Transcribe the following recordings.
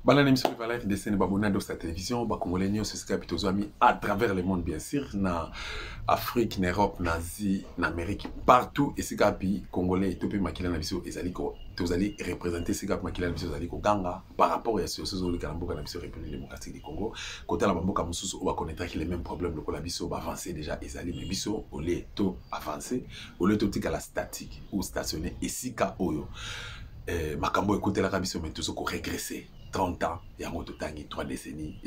Banane émission de valeur de scène babona de sa télévision, ba congolais nyo c'est ce capitaux amis à travers le monde bien sûr, na Afrique, na Europe, na Asie, na Amérique, partout et ce capi congolais topé makila na biso ezali ko vous allez représenter ce cap makila na biso ezali ko ganga par rapport à ce zo ka mboka na biso République démocratique du Congo, côté la mboka mususu on va connaître qu'il les mêmes problèmes le la biso ba avancer déjà ezali mais biso au lieu to avancer, au lieu to tika la statique ou stationner et sika oyo makambo écoutez la biso mais tout ce qu'on régresser 30 ans, il y a 3 décennies,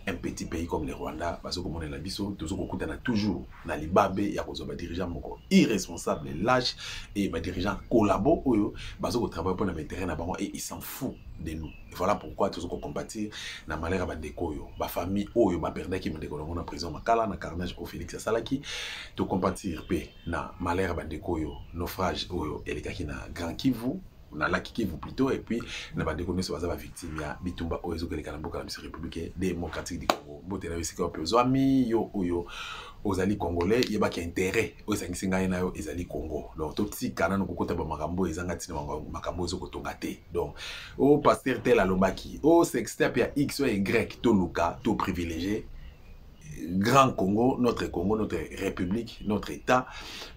un petit pays comme le Rwanda, parce que comme on est là, tout ce qu'on a toujours, dans les babés, il y a des dirigeants irresponsables, lâches, et des dirigeants collaborent, parce qu'on travaille pour le terrain et ils s'en foutent de nous. Et voilà pourquoi tout ce qu'on combattit, dans malheur à Bandeko, ma famille, ma père qui m'a dit qu'on a en prison, ma kala, na carnage au Félix Salaki, tout combattir, na malheur à Bandeko, naufrage, et les gars qui na Grand Kivu, na la Kivu plutôt et puis na ba déconner sur la victime ya bitumba oyezo ke kana mboka na République démocratique du Congo bote na bisika pe ozami yo oyo ozali congolais yeba ki intérêt oyo ngai na yo ezali Congo donc to ti kana no kokota ba makambo ezanga tina makambo ezo kotonga te donc o pasteur tel alobaki o sextape ya X ou Y to luka to privilégié Grand Congo, notre République, notre État,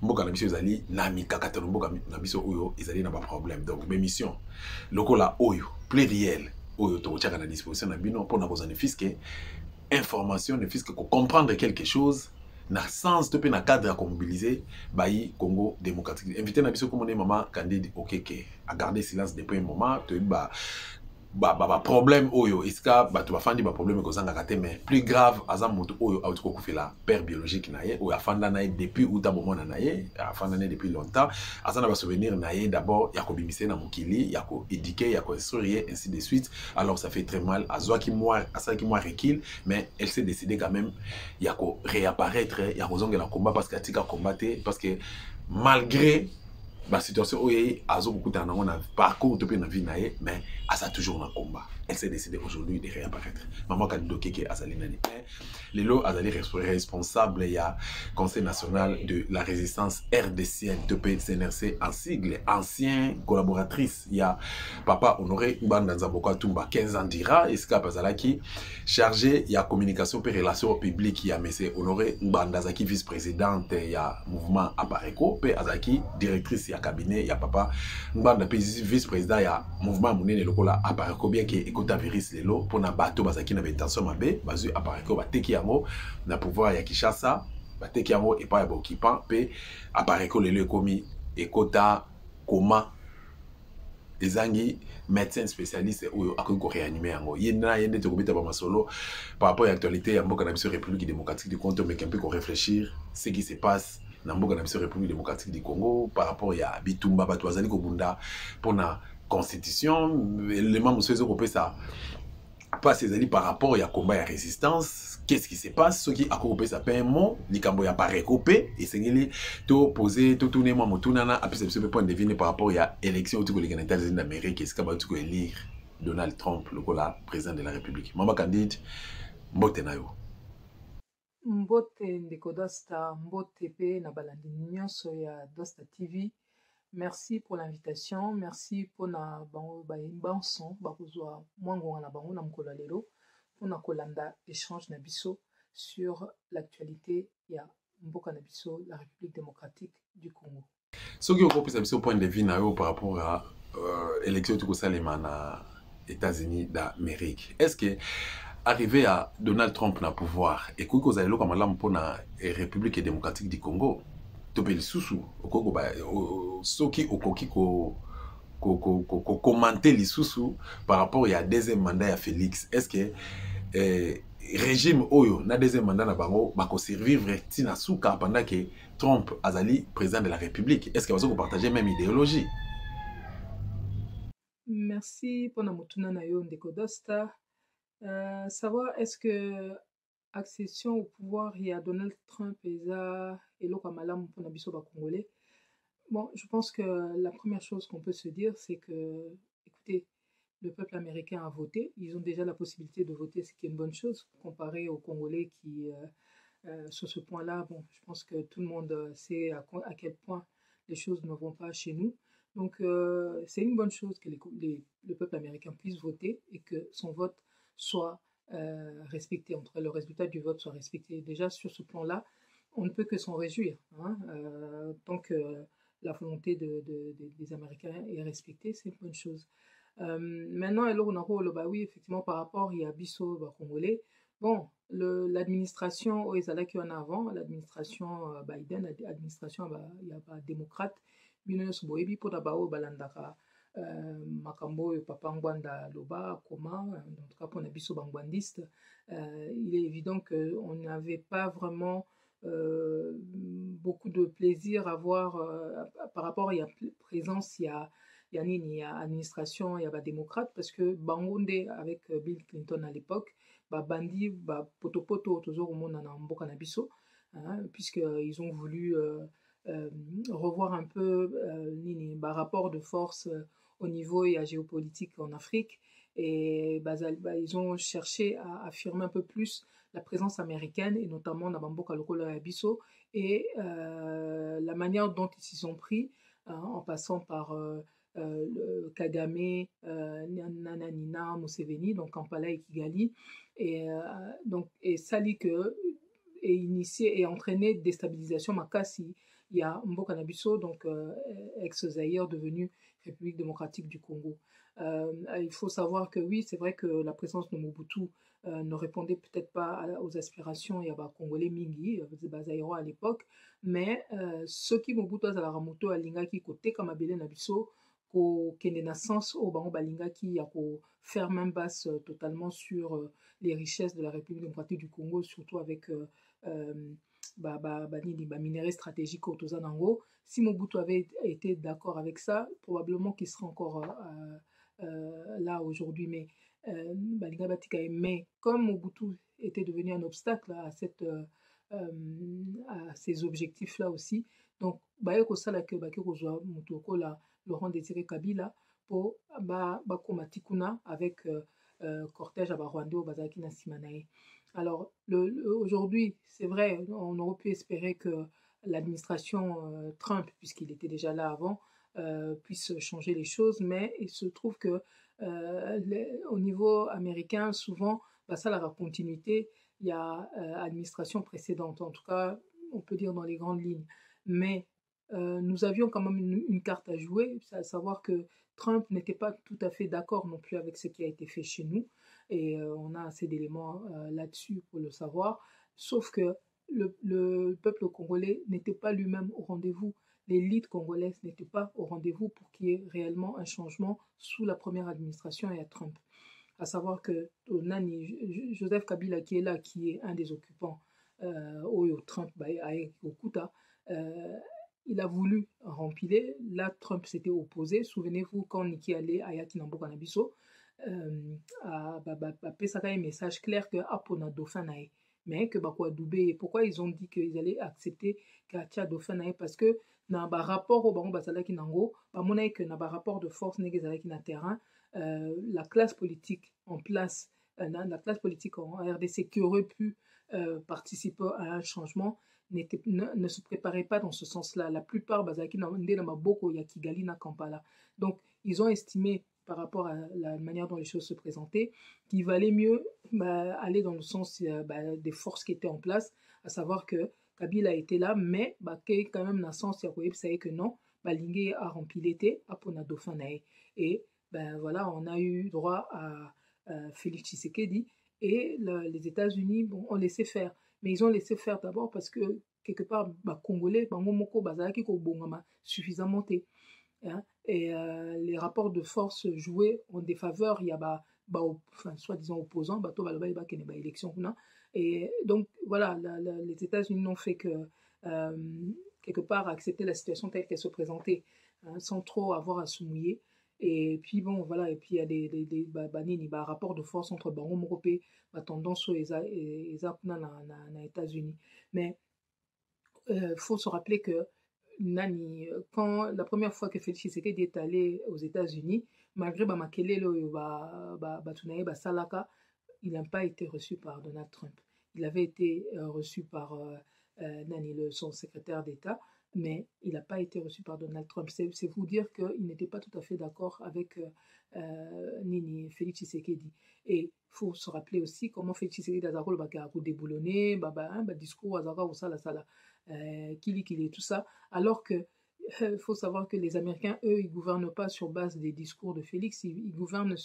mboka na biso ezali na mikakatano mboka na biso oyo ezali na ba problème. Donc mes missions lokola oyo pluriel oyo to tchaka na disposition na bino pour na kozana fiske information ne fiske ko comprendre quelque chose na sens to pe na cadre à mobiliser bayi Congo démocratique. Invité na biso comme maman Candide Okeke à garder silence depuis un moment to problème oyo iska batu bafandi ba problème ko zanga kate mais plus grave azam moto oyo auto ko fela père biologique na ye oyo afanda na ye depuis uta bomona na ye afanda na depuis longtemps azana ba souvenir na ye d'abord ya ko bimisé na mokili ya ko éduquer ya ko instruire ainsi de suite alors ça fait très mal azwa ki moi asa ki moi recul mais elle s'est décidé quand même ya ko réapparaître ya ko zonga la combat parce que tika combattre parce que malgré la situation où il y a un parcours de la vie, mais elle a toujours un combat. Elle s'est décidée aujourd'hui de réapparaître. Maman Kadido Keke Azalinani. Les lots Azali responsable, il y a Conseil national de la résistance RDCN, TPCNRC en sigle, ancien collaboratrice. Il y a Papa Honoré Bandanzaboka Tumba, 15 ans d'Ira, Eska Pazalaki, chargé, il y a communication et relations publiques, il y a M. Honoré Bandazaki, vice-présidente, il y a mouvement Apareko, P. Azaki, directrice, il y a cabinet, il y a Papa Mbanda, vice-président, il y a mouvement Mounene Lokola Apareko, bien que Ekota Viris Lelo, pour na bateau, Bazaki n'avait intention mabe, Bazu Apareko, Bateki Yango, na pouvoir ya Kishasa, Bateki Yango, et pas ya Bokipan, P. Apareko Lelo Komi, Ekota, Koma, ezangi médecin spécialiste ou akoki réanimer yango yena yende to kobeta ba masolo par rapport à l'actualité ya mboka na biso République démocratique du Congo mais un peu qu'on réfléchir ce qui se passe na mboka na biso République démocratique du Congo par rapport ya bitumba bato azali ko bunda pona constitution élément musezo ko pesa pas ezali par rapport ya combat ya résistance. Qu'est-ce qui se passe? Ce qui a coupé ça pain mot, likambo ya pas recoupé et c'est qu'il to poser tout tourner moi motunana après c'est point deviner par rapport à élection au les États-Unis d'Amérique est-ce qu'il va tout élire Donald Trump le cola président de la République. Mama candide mbote na yo. Mbote ndeko Dosta, mbote pe na balandi nyonso ya Dosta TV. Merci pour l'invitation, merci pour na bango ba imbanson ba kozwa mwango na bango na mkola lelo pour na kolanda échange na biso sur l'actualité ya mboka na biso la République démocratique du Congo. Ce qui occupe ça biso point de vue na yo par rapport à élection tout ça les mana États-Unis d'Amérique. Est-ce que arrivé à Donald Trump na pouvoir et que vous allez le comme là pour la République démocratique du Congo topeli susu okoko ba soki okoki ko commenter les sous par rapport à deuxième mandat à Félix. Est-ce que régime oyo na deuxième mandat na bango bako survivre tina suka pendant que Trump azali président de la République? Est-ce que vous partagez même idéologie? Merci pour na mutuna na yo ndeko Dosta. Savoir est-ce que accession au pouvoir, il y a Donald Trump et Eloko Malamu pour Nabiso Congolais. Bon, je pense que la première chose qu'on peut se dire, c'est que, écoutez, le peuple américain a voté. Ils ont déjà la possibilité de voter, ce qui est une bonne chose, comparé aux Congolais qui, sur ce point-là, bon, je pense que tout le monde sait à quel point les choses ne vont pas chez nous. Donc, c'est une bonne chose que le peuple américain puisse voter et que son vote soit respecté, en tout cas le résultat du vote soit respecté. Déjà, sur ce plan-là, on ne peut que s'en réjouir. Hein, tant que la volonté des Américains est respectée, c'est une bonne chose. Maintenant, alors, on a bah oui, effectivement, par rapport à Bisso bah, congolais, bon, l'administration, ils allaient qu'il y en a avant, l'administration Biden, l'administration, bah, il y a pas démocrate, bino nyonso boyebi mpona bao balandaka makambo oyo papa ngwanda loba koma en tout cas mpona biso bangwandiste il est évident qu'on n'avait pas vraiment beaucoup de plaisir à voir par rapport il y a présence il y a nini il y a administration il y a démocrate parce que bango nde avec Bill Clinton à l'époque bandi potopoto tozokomona na mboka na biso hein, puisqu'ils ont voulu revoir un peu rapport de force au niveau et à géopolitique en Afrique. Et ils ont cherché à affirmer un peu plus la présence américaine, et notamment dans Bamboka Lokola et Abisso, et la manière dont ils s'y sont pris, hein, en passant par le Kagame, Nananina, Museveni, donc Kampala et Kigali, et Sali que et initié et entraîné déstabilisation Makassi. Il y a Mboka Nabiso, donc ex-Zaïre devenu République démocratique du Congo. Il faut savoir que oui, c'est vrai que la présence de Mobutu ne répondait peut-être pas aux aspirations et à Congolais Mingi, Zaïro à l'époque, mais ceux qui Mobutu Azalaramoto Alingaki côté comme Abele Nabiso, kende na sens au bango balingaki ya ko faire main basse totalement sur les richesses de la République démocratique du Congo, surtout avec minéraux stratégiques au Tozanango. Si Mobutu avait été d'accord avec ça, probablement qu'il serait encore là aujourd'hui. Mais comme Mobutu était devenu un obstacle à ces objectifs-là aussi, donc Laurent Désiré Kabila pour Komatikuna avec cortège à Rwanda au Bazaki Nasimanae. Alors aujourd'hui, c'est vrai, on aurait pu espérer que l'administration Trump, puisqu'il était déjà là avant, puisse changer les choses, mais il se trouve que au niveau américain, souvent, ça la continuité, il y a administration précédente, en tout cas, on peut dire dans les grandes lignes. Mais nous avions quand même une carte à jouer, à savoir que Trump n'était pas tout à fait d'accord non plus avec ce qui a été fait chez nous, et on a assez d'éléments là-dessus pour le savoir, sauf que le peuple congolais n'était pas lui-même au rendez-vous, l'élite congolaise n'était pas au rendez-vous pour qu'il y ait réellement un changement sous la première administration et à Trump. À savoir que Joseph Kabila qui est là, qui est un des occupants, Oyo Trump, Okuta, il a voulu rempiler. Là, Trump s'était opposé. Souvenez-vous, quand Niki allait à Yakinambo Kanabiso, pesaka un message clair que Apona Dauphin nae. Mais que Bakwa Doubé, pourquoi ils ont dit qu'ils allaient accepter Katia Dauphin nae? Parce que dans le rapport au Baron Basalaki Nango, que dans le rapport de force Negezalaki na terrain, la classe politique en place, la classe politique en RDC qui aurait pu participer à un changement, ne se préparait pas dans ce sens-là. La plupart, Bazaki Nde Namaboko, Yakigali, na Kampala. Donc, ils ont estimé, par rapport à la manière dont les choses se présentaient, qu'il valait mieux aller dans le sens des forces qui étaient en place, à savoir que Kabila était là, mais quand même dans le sens, il savait que non, Lingé a rempli l'été, à Pona Dauphin. Et voilà, on a eu droit à Félix Tshisekedi, et les États-Unis ont laissé faire. Mais ils ont laissé faire d'abord parce que, quelque part, Congolais, Bangomoko, Bazaki, Kobongama, suffisamment monté. Hein? Et les rapports de force joués en défaveur, il y a soi-disant opposants, élection. Et donc, voilà, les États-Unis n'ont fait que, quelque part, accepter la situation telle qu'elle se présentait, hein, sans trop avoir à se mouiller. Et puis bon, voilà, et puis il y a des rapports de force entre Bango Mokopé, tendance aux États-Unis. Mais faut se rappeler que quand la première fois que Félix Tshisekedi est allé aux États-Unis, malgré Salaka, il n'a pas été reçu par Donald Trump. Il avait été reçu par son secrétaire d'État, mais il n'a pas été reçu par Donald Trump. C'est vous dire qu'il n'était pas tout à fait d'accord avec Félix Tshisekedi. Et il faut se rappeler aussi comment Félix Tshisekedi a déboulonné, discours, Kili, tout ça, alors que il faut savoir que les Américains, eux, ils ne gouvernent pas sur base des discours de Félix, ils gouvernent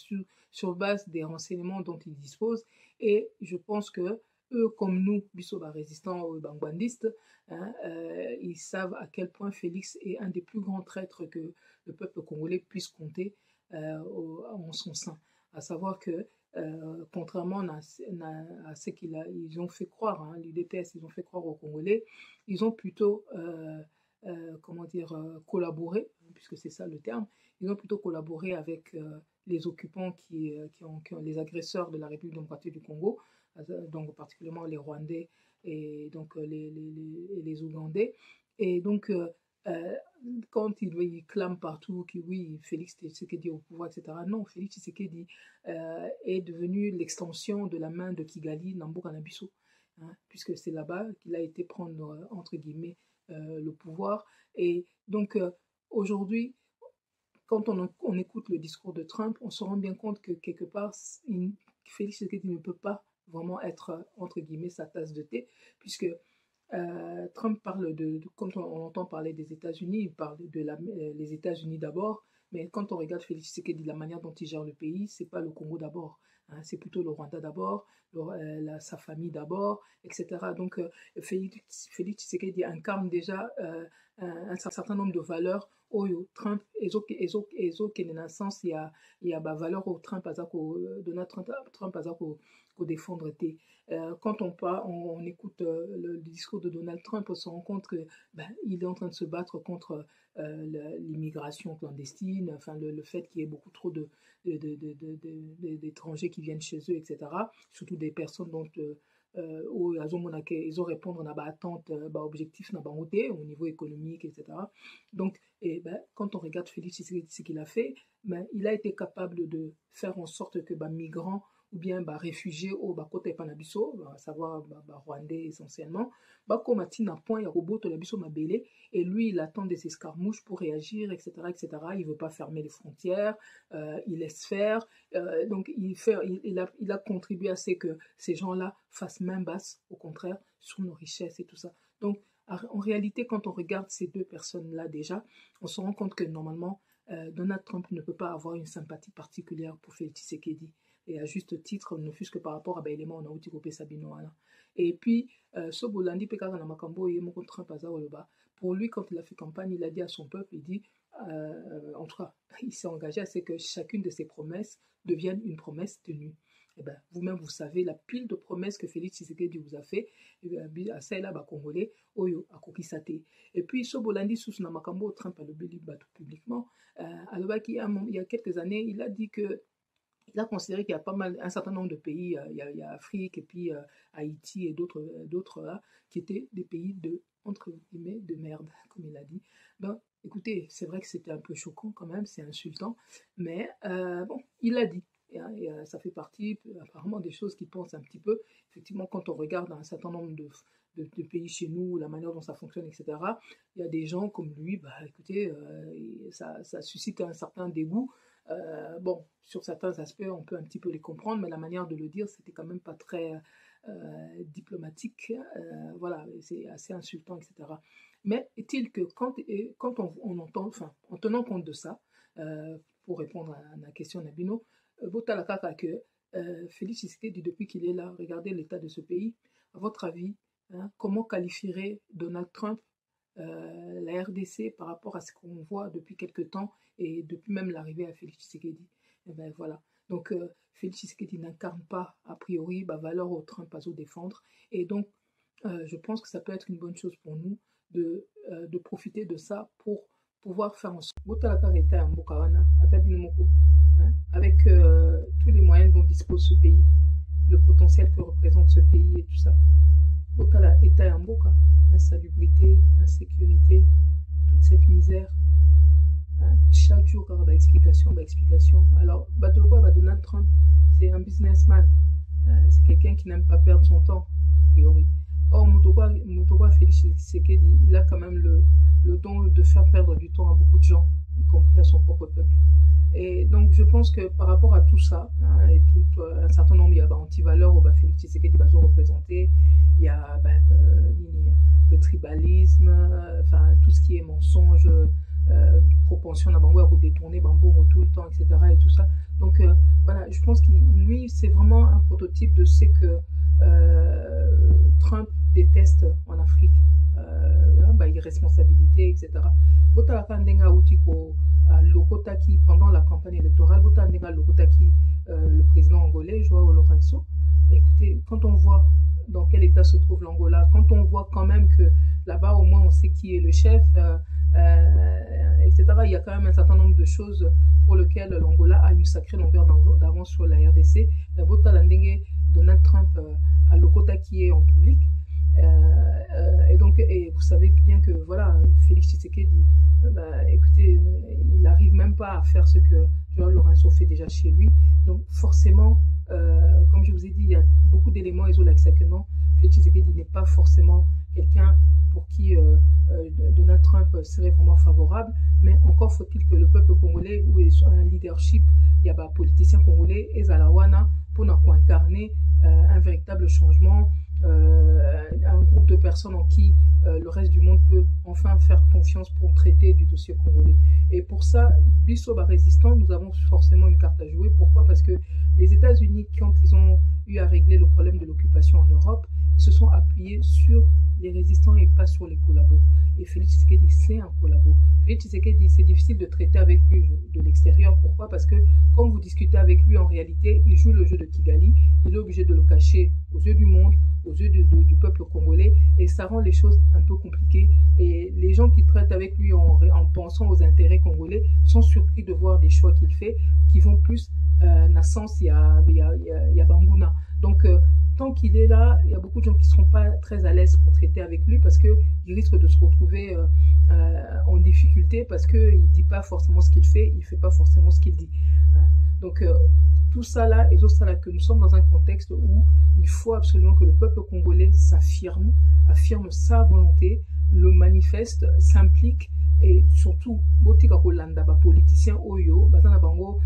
sur base des renseignements dont ils disposent. Et je pense que eux, comme nous, Bissoba résistants aux bangwandistes, ils savent à quel point Félix est un des plus grands traîtres que le peuple congolais puisse compter en son sein. À savoir que, contrairement à ce qu'ils ont fait croire, l'UDPS, ils ont fait croire aux Congolais, ils ont plutôt collaborer, puisque c'est ça le terme, ils ont plutôt collaboré avec les occupants qui ont les agresseurs de la République démocratique du Congo, donc particulièrement les Rwandais et donc les Ougandais. Et donc, quand ils clament partout que oui, Félix Tshisekedi est au pouvoir, etc., non, Félix Tshisekedi est devenu l'extension de la main de Kigali, Namboka Nabiso, puisque c'est là-bas qu'il a été prendre, entre guillemets, le pouvoir. Et donc, aujourd'hui, quand on écoute le discours de Trump, on se rend bien compte que quelque part, Félix Tshisekedi ne peut pas vraiment être, entre guillemets, sa tasse de thé, puisque Trump parle quand on entend parler des États-Unis, il parle les États-Unis d'abord, mais quand on regarde Félix Tshisekedi, la manière dont il gère le pays, c'est pas le Congo d'abord, c'est plutôt le Rwanda d'abord, sa famille d'abord, etc. Donc Félix Tshisekedi incarne déjà un certain nombre de valeurs oyo Trump ezo kende na sens ya valeur au Trump Donald Trump aza ko défendre te. Quand on écoute le discours de Donald Trump, on se rend compte que il est en train de se battre contre l'immigration clandestine, enfin le fait qu'il y ait beaucoup trop d'étrangers qui viennent chez eux, etc. Surtout des personnes dont ils ont répondre à attente, objectif au niveau économique, etc. Donc, quand on regarde Félix Tshisekedi, ce qu'il a fait, il a été capable de faire en sorte que migrants ou bien réfugiés au côté panabiso, à savoir rwandais essentiellement, comme na point ya roboto la biso mabele, et lui il attend des escarmouches pour réagir, etc., etc. Il veut pas fermer les frontières, il laisse faire, donc il a contribué à ce que ces gens-là fassent main basse, au contraire, sur nos richesses et tout ça. Donc en réalité, quand on regarde ces deux personnes-là déjà, on se rend compte que normalement Donald Trump ne peut pas avoir une sympathie particulière pour Félix Tshisekedi, et à juste titre, ne fût-ce que par rapport à l'élément on a outil copé Sabino. Et puis, Sobolandi Pekara na Makambo et Moko Trump pour lui, quand il a fait campagne, il a dit à son peuple, il dit, en tout cas, il s'est engagé à ce que chacune de ses promesses devienne une promesse tenue. Et vous-même, vous savez la pile de promesses que Félix Tshisekedi vous a fait, à celle-là, Congolais, Oyo, à Kokisate. Et puis, Sobolandi Sous na Makambo Trump a levé publiquement, il y a quelques années, il a dit que il a considéré qu'il y a un certain nombre de pays, il y a Afrique et puis Haïti et d'autres là, qui étaient des pays entre guillemets, de merde, comme il a dit. Écoutez, c'est vrai que c'était un peu choquant quand même, c'est insultant, mais il l'a dit. Et ça fait partie apparemment des choses qu'il pense un petit peu. Effectivement, quand on regarde un certain nombre de pays chez nous, la manière dont ça fonctionne, etc., il y a des gens comme lui, écoutez, ça suscite un certain dégoût. Sur certains aspects, on peut un petit peu les comprendre, mais la manière de le dire, c'était quand même pas très diplomatique. Voilà, c'est assez insultant, etc. Mais est-il que quand on entend, enfin, en tenant compte de ça, pour répondre à la question Nabino, que Félix Tshisekedi, depuis qu'il est là, regardez l'état de ce pays, à votre avis, comment qualifierait Donald Trump la RDC par rapport à ce qu'on voit depuis quelque temps et depuis même l'arrivée à Félix Tshisekedi? Voilà. Donc Félix Tshisekedi n'incarne pas a priori valeur au Trump à défendre, et donc je pense que ça peut être une bonne chose pour nous de profiter de ça pour pouvoir faire en sorte avec tous les moyens dont dispose ce pays, le potentiel que représente ce pays et tout ça. Botala État et Mboka, insalubrité, insécurité, toute cette misère. Chaque jour, il y a explication. Alors, Donald Trump, c'est un businessman. C'est quelqu'un qui n'aime pas perdre son temps, a priori. Or, Mutokwa Félix Tshisekedi, il a quand même le don de faire perdre du temps à beaucoup de gens, y compris à son propre peuple. Et donc, je pense que par rapport à tout ça, hein, et tout un certain nombre, il y a anti-valeurs où Félix Tshisekedi va se représenter, il y a le tribalisme, enfin, tout ce qui est mensonge, propension à détourner Bambongo tout le temps, etc. Et tout ça. Donc, voilà, je pense que lui, c'est vraiment un prototype de ce que Trump déteste en Afrique. Irresponsabilité, etc. Botalaka ndenga outiko Lokotaki pendant la campagne électorale, Bota ndenga Lokotaki le président angolais, Joao Lourenço. Écoutez, quand on voit dans quel état se trouve l'Angola, quand on voit quand même que là-bas au moins on sait qui est le chef, etc. Il y a quand même un certain nombre de choses pour lesquelles l'Angola a une sacrée longueur d'avance sur la RDC. Mais Bota Landenge, Donald Trump à Lokotaki est en public. Et vous savez bien que voilà, Félix Tshisekedi, écoutez, il n'arrive même pas à faire ce que Joao Lourenço fait déjà chez lui. Donc forcément, comme je vous ai dit, il y a beaucoup d'éléments isolaques que non, Félix Tshisekedi n'est pas forcément quelqu'un pour qui Donald Trump serait vraiment favorable, mais encore faut-il que le peuple congolais, où il y a un leadership, il y a des politiciens congolais, et Zalawana, pour incarner un véritable changement, un groupe de personnes en qui le reste du monde peut enfin faire confiance pour traiter du dossier congolais. Et pour ça, Bissoba résistant, nous avons forcément une carte à jouer. Pourquoi? Parce que les États-Unis, quand ils ont eu à régler le problème de l'occupation en Europe, ils se sont appuyés sur les résistants et pas sur les collabos. Et Félix Tshisekedi, c'est un collabo. Félix Tshisekedi, c'est difficile de traiter avec lui de l'extérieur. Pourquoi? Parce que quand vous discutez avec lui, en réalité, il joue le jeu de Kigali. Il est obligé de le cacher aux yeux du monde, aux yeux du peuple congolais, et ça rend les choses un peu compliquées. Et les gens qui traitent avec lui en pensant aux intérêts congolais sont surpris de voir des choix qu'il fait qui vont plus na sens il y a Banguna. Donc tant qu'il est là, il y a beaucoup de gens qui ne seront pas très à l'aise pour traiter avec lui parce qu'il risque de se retrouver en difficulté parce qu'il ne dit pas forcément ce qu'il fait, il ne fait pas forcément ce qu'il dit. Hein. Donc tout ça là, et tout ça là, que nous sommes dans un contexte où il faut absolument que le peuple congolais affirme sa volonté, le manifeste, s'implique, et surtout, botika kolanda ba politicien oyo, baza na bango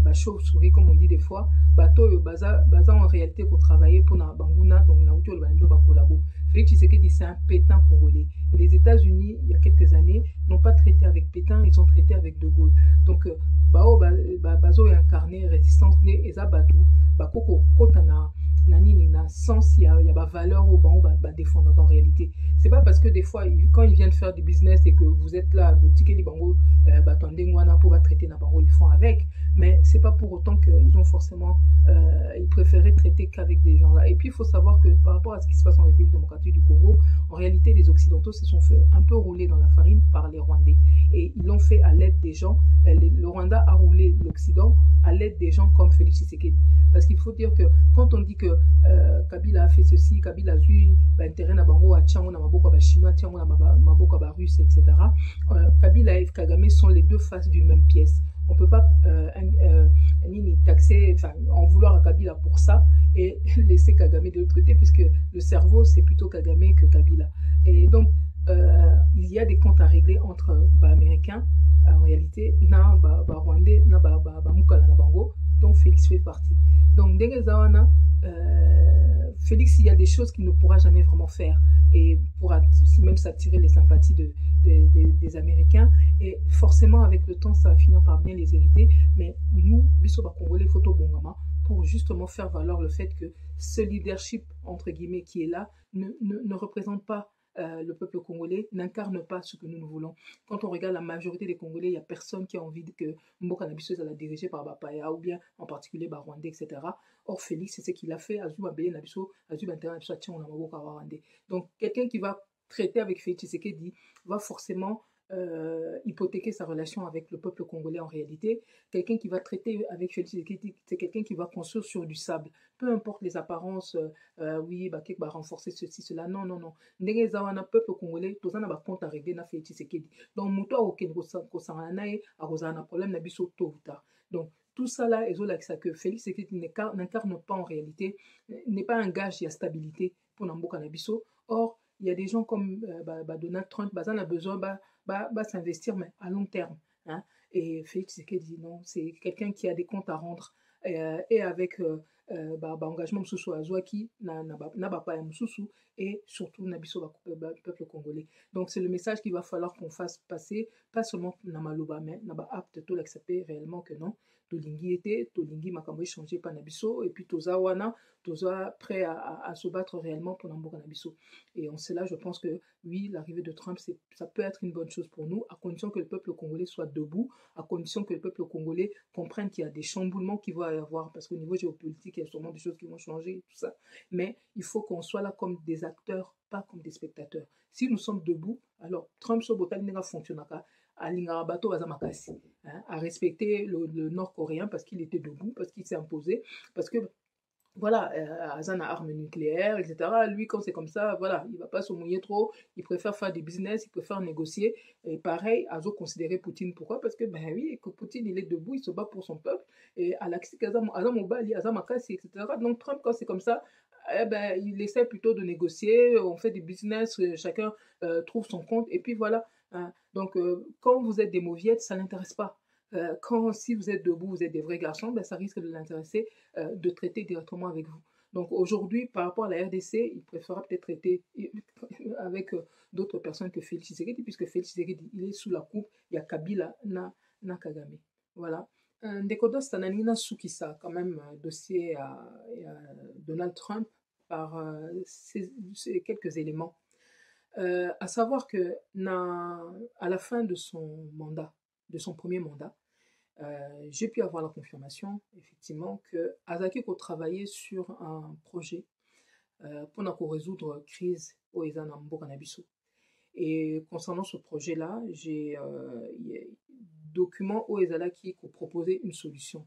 ba chauve-souris comme on dit des fois, bato oyo baza en réalité ko travailler pour na banguna, donc na uto le bando ba collabo. Félix Tshisekedi, c'est un Pétain congolais. Et les États-Unis, il y a quelques années, n'ont pas traité avec Pétain, ils ont traité avec De Gaulle. Donc bazo incarné résistance ne eza batu bakoko kotana nani na sens il y a ba valeur au banc ba défendre en réalité. C'est pas parce que des fois quand ils viennent faire du business et que vous êtes là boutique li bango batande ngwana pour ba traiter na bango, ils font avec, mais c'est pas pour autant qu'ils ont forcément ils préféraient traiter qu'avec des gens là. Et puis il faut savoir que par rapport à ce qui se passe en République démocratique du Congo, en réalité les occidentaux se sont fait un peu rouler dans la farine par les Rwandais, et ils l'ont fait à l'aide des gens. Le Rwanda a roulé l'Occident à l'aide des gens comme Félix Tshisekedi. Parce qu'il faut dire que quand on dit que Kabila a fait ceci, Kabila a eu intérêt à Bango, à Tiango, à Maboko, à Chinois, Tiango, à Maboko, à Russe, etc. Kabila et Kagame sont les deux faces d'une même pièce. On ne peut pas taxer, en vouloir à Kabila pour ça et laisser Kagame de l'autre côté, puisque le cerveau, c'est plutôt Kagame que Kabila. Et donc, il y a des comptes à régler entre Américains, en réalité, na Rwandais, na Mukala, na Bango, dont Félix fait partie. Donc, Zawana, Félix, il y a des choses qu'il ne pourra jamais vraiment faire, et pourra même s'attirer les sympathies des Américains, et forcément avec le temps ça va finir par bien les hériter. Mais nous, Bisoba Congolais, Photo Bongama, pour justement faire valoir le fait que ce leadership entre guillemets qui est là ne représente pas le peuple congolais, n'incarne pas ce que nous voulons. Quand on regarde la majorité des Congolais, il n'y a personne qui a envie que Mboka Nabiso soit dirigé par Bapaya, ou bien en particulier Rwandais, etc. Or, Félix, c'est ce qu'il a fait. Donc, quelqu'un qui va traiter avec Félix Tshisekedi va forcément hypothéquer sa relation avec le peuple congolais en réalité. Quelqu'un qui va traiter avec Félix Tshisekedi, c'est quelqu'un qui va construire sur du sable. Peu importe les apparences, oui, quelqu'un va renforcer ceci, cela. Non. Ndenge zawana peuple congolais, tous na ba compte à régler na Félix Tshisekedi. Donc, muto a aucun nae a un problème na biso tôt ou tard. Donc, tout ça là, que Félix Tshisekedi n'incarne pas en réalité, n'est pas un gage de stabilité pour Namboka Nabiso. Or, il y a des gens comme Donald Trump, on a besoin de s'investir, mais à long terme. Hein. Et Félix Tshisekedi, non, c'est quelqu'un qui a des comptes à rendre. Et avec engagement Moussoussou Azouaki, n'a pas Moussoussou, et surtout Nabiso peuple congolais. Donc c'est le message qu'il va falloir qu'on fasse passer, pas seulement Namaloba, mais Naba apte tout l'accepter réellement que non. Tolingi était, Tolingi Makambo changé par Nabiso, et puis Toza Wana, Toza prêt à se battre réellement pour Namboka Nabiso. Et en cela, je pense que oui, l'arrivée de Trump, ça peut être une bonne chose pour nous, à condition que le peuple congolais soit debout, à condition que le peuple congolais comprenne qu'il y a des chamboulements qui vont y avoir, parce qu'au niveau géopolitique, il y a sûrement des choses qui vont changer, tout ça. Mais il faut qu'on soit là comme des acteurs, pas comme des spectateurs. Si nous sommes debout, alors Trump Sobotal n'est pas fonctionnaka, à l'Ingarabato Azamakasi, à respecter le Nord-Coréen parce qu'il était debout, parce qu'il s'est imposé, parce que voilà, Azan a arme nucléaire, etc. Lui, quand c'est comme ça, voilà, il ne va pas se mouiller trop, il préfère faire des business, il préfère négocier. Et pareil, Azo considérait Poutine. Pourquoi? Parce que, ben oui, que Poutine, il est debout, il se bat pour son peuple. Et à l'Axi, Azam Mobali, Azam Akasi, etc. Donc Trump, quand c'est comme ça, eh ben, il essaie plutôt de négocier, on fait des business, chacun trouve son compte, et puis voilà. Hein. Donc, quand vous êtes des mauviettes, ça n'intéresse pas. Si vous êtes debout, vous êtes des vrais garçons, ben, ça risque de l'intéresser de traiter directement avec vous. Donc aujourd'hui, par rapport à la RDC, il préférera peut-être traiter avec d'autres personnes que Félix Tshisekedi, puisque Félix Tshisekedi, il est sous la coupe, il y a Kabila, na Kagame. Voilà. Ndekodo Stananina Soukissa, quand même, dossier à Donald Trump par ces quelques éléments. À savoir que à la fin de son mandat, de son premier mandat, j'ai pu avoir la confirmation, effectivement, que Azakiko travaillait sur un projet pour résoudre la crise au Ezanambo Kanabiso. Et concernant ce projet-là, j'ai document au Ezalaki qui proposait une solution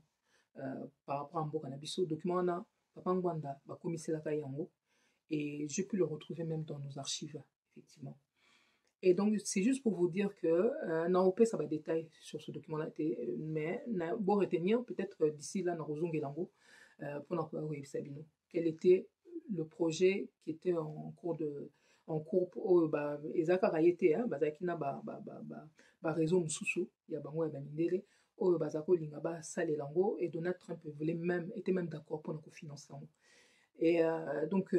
par rapport à Mbo Kanabiso. Document na Papangwanda, Bakomiselaka Yango. Et j'ai pu le retrouver même dans nos archives, effectivement. Et donc, c'est juste pour vous dire que Naopé, ça va détailler sur ce document-là, mais bon retenir peut-être d'ici là, Narozong et Lango, pour n'en Sabino, quel était le projet qui était en cours ezaka rayete bazakina réseau mususu ya bango ya bamindele oyo bazako linga ba sale lango et Donald Trump était même d'accord pour nous financer. Et donc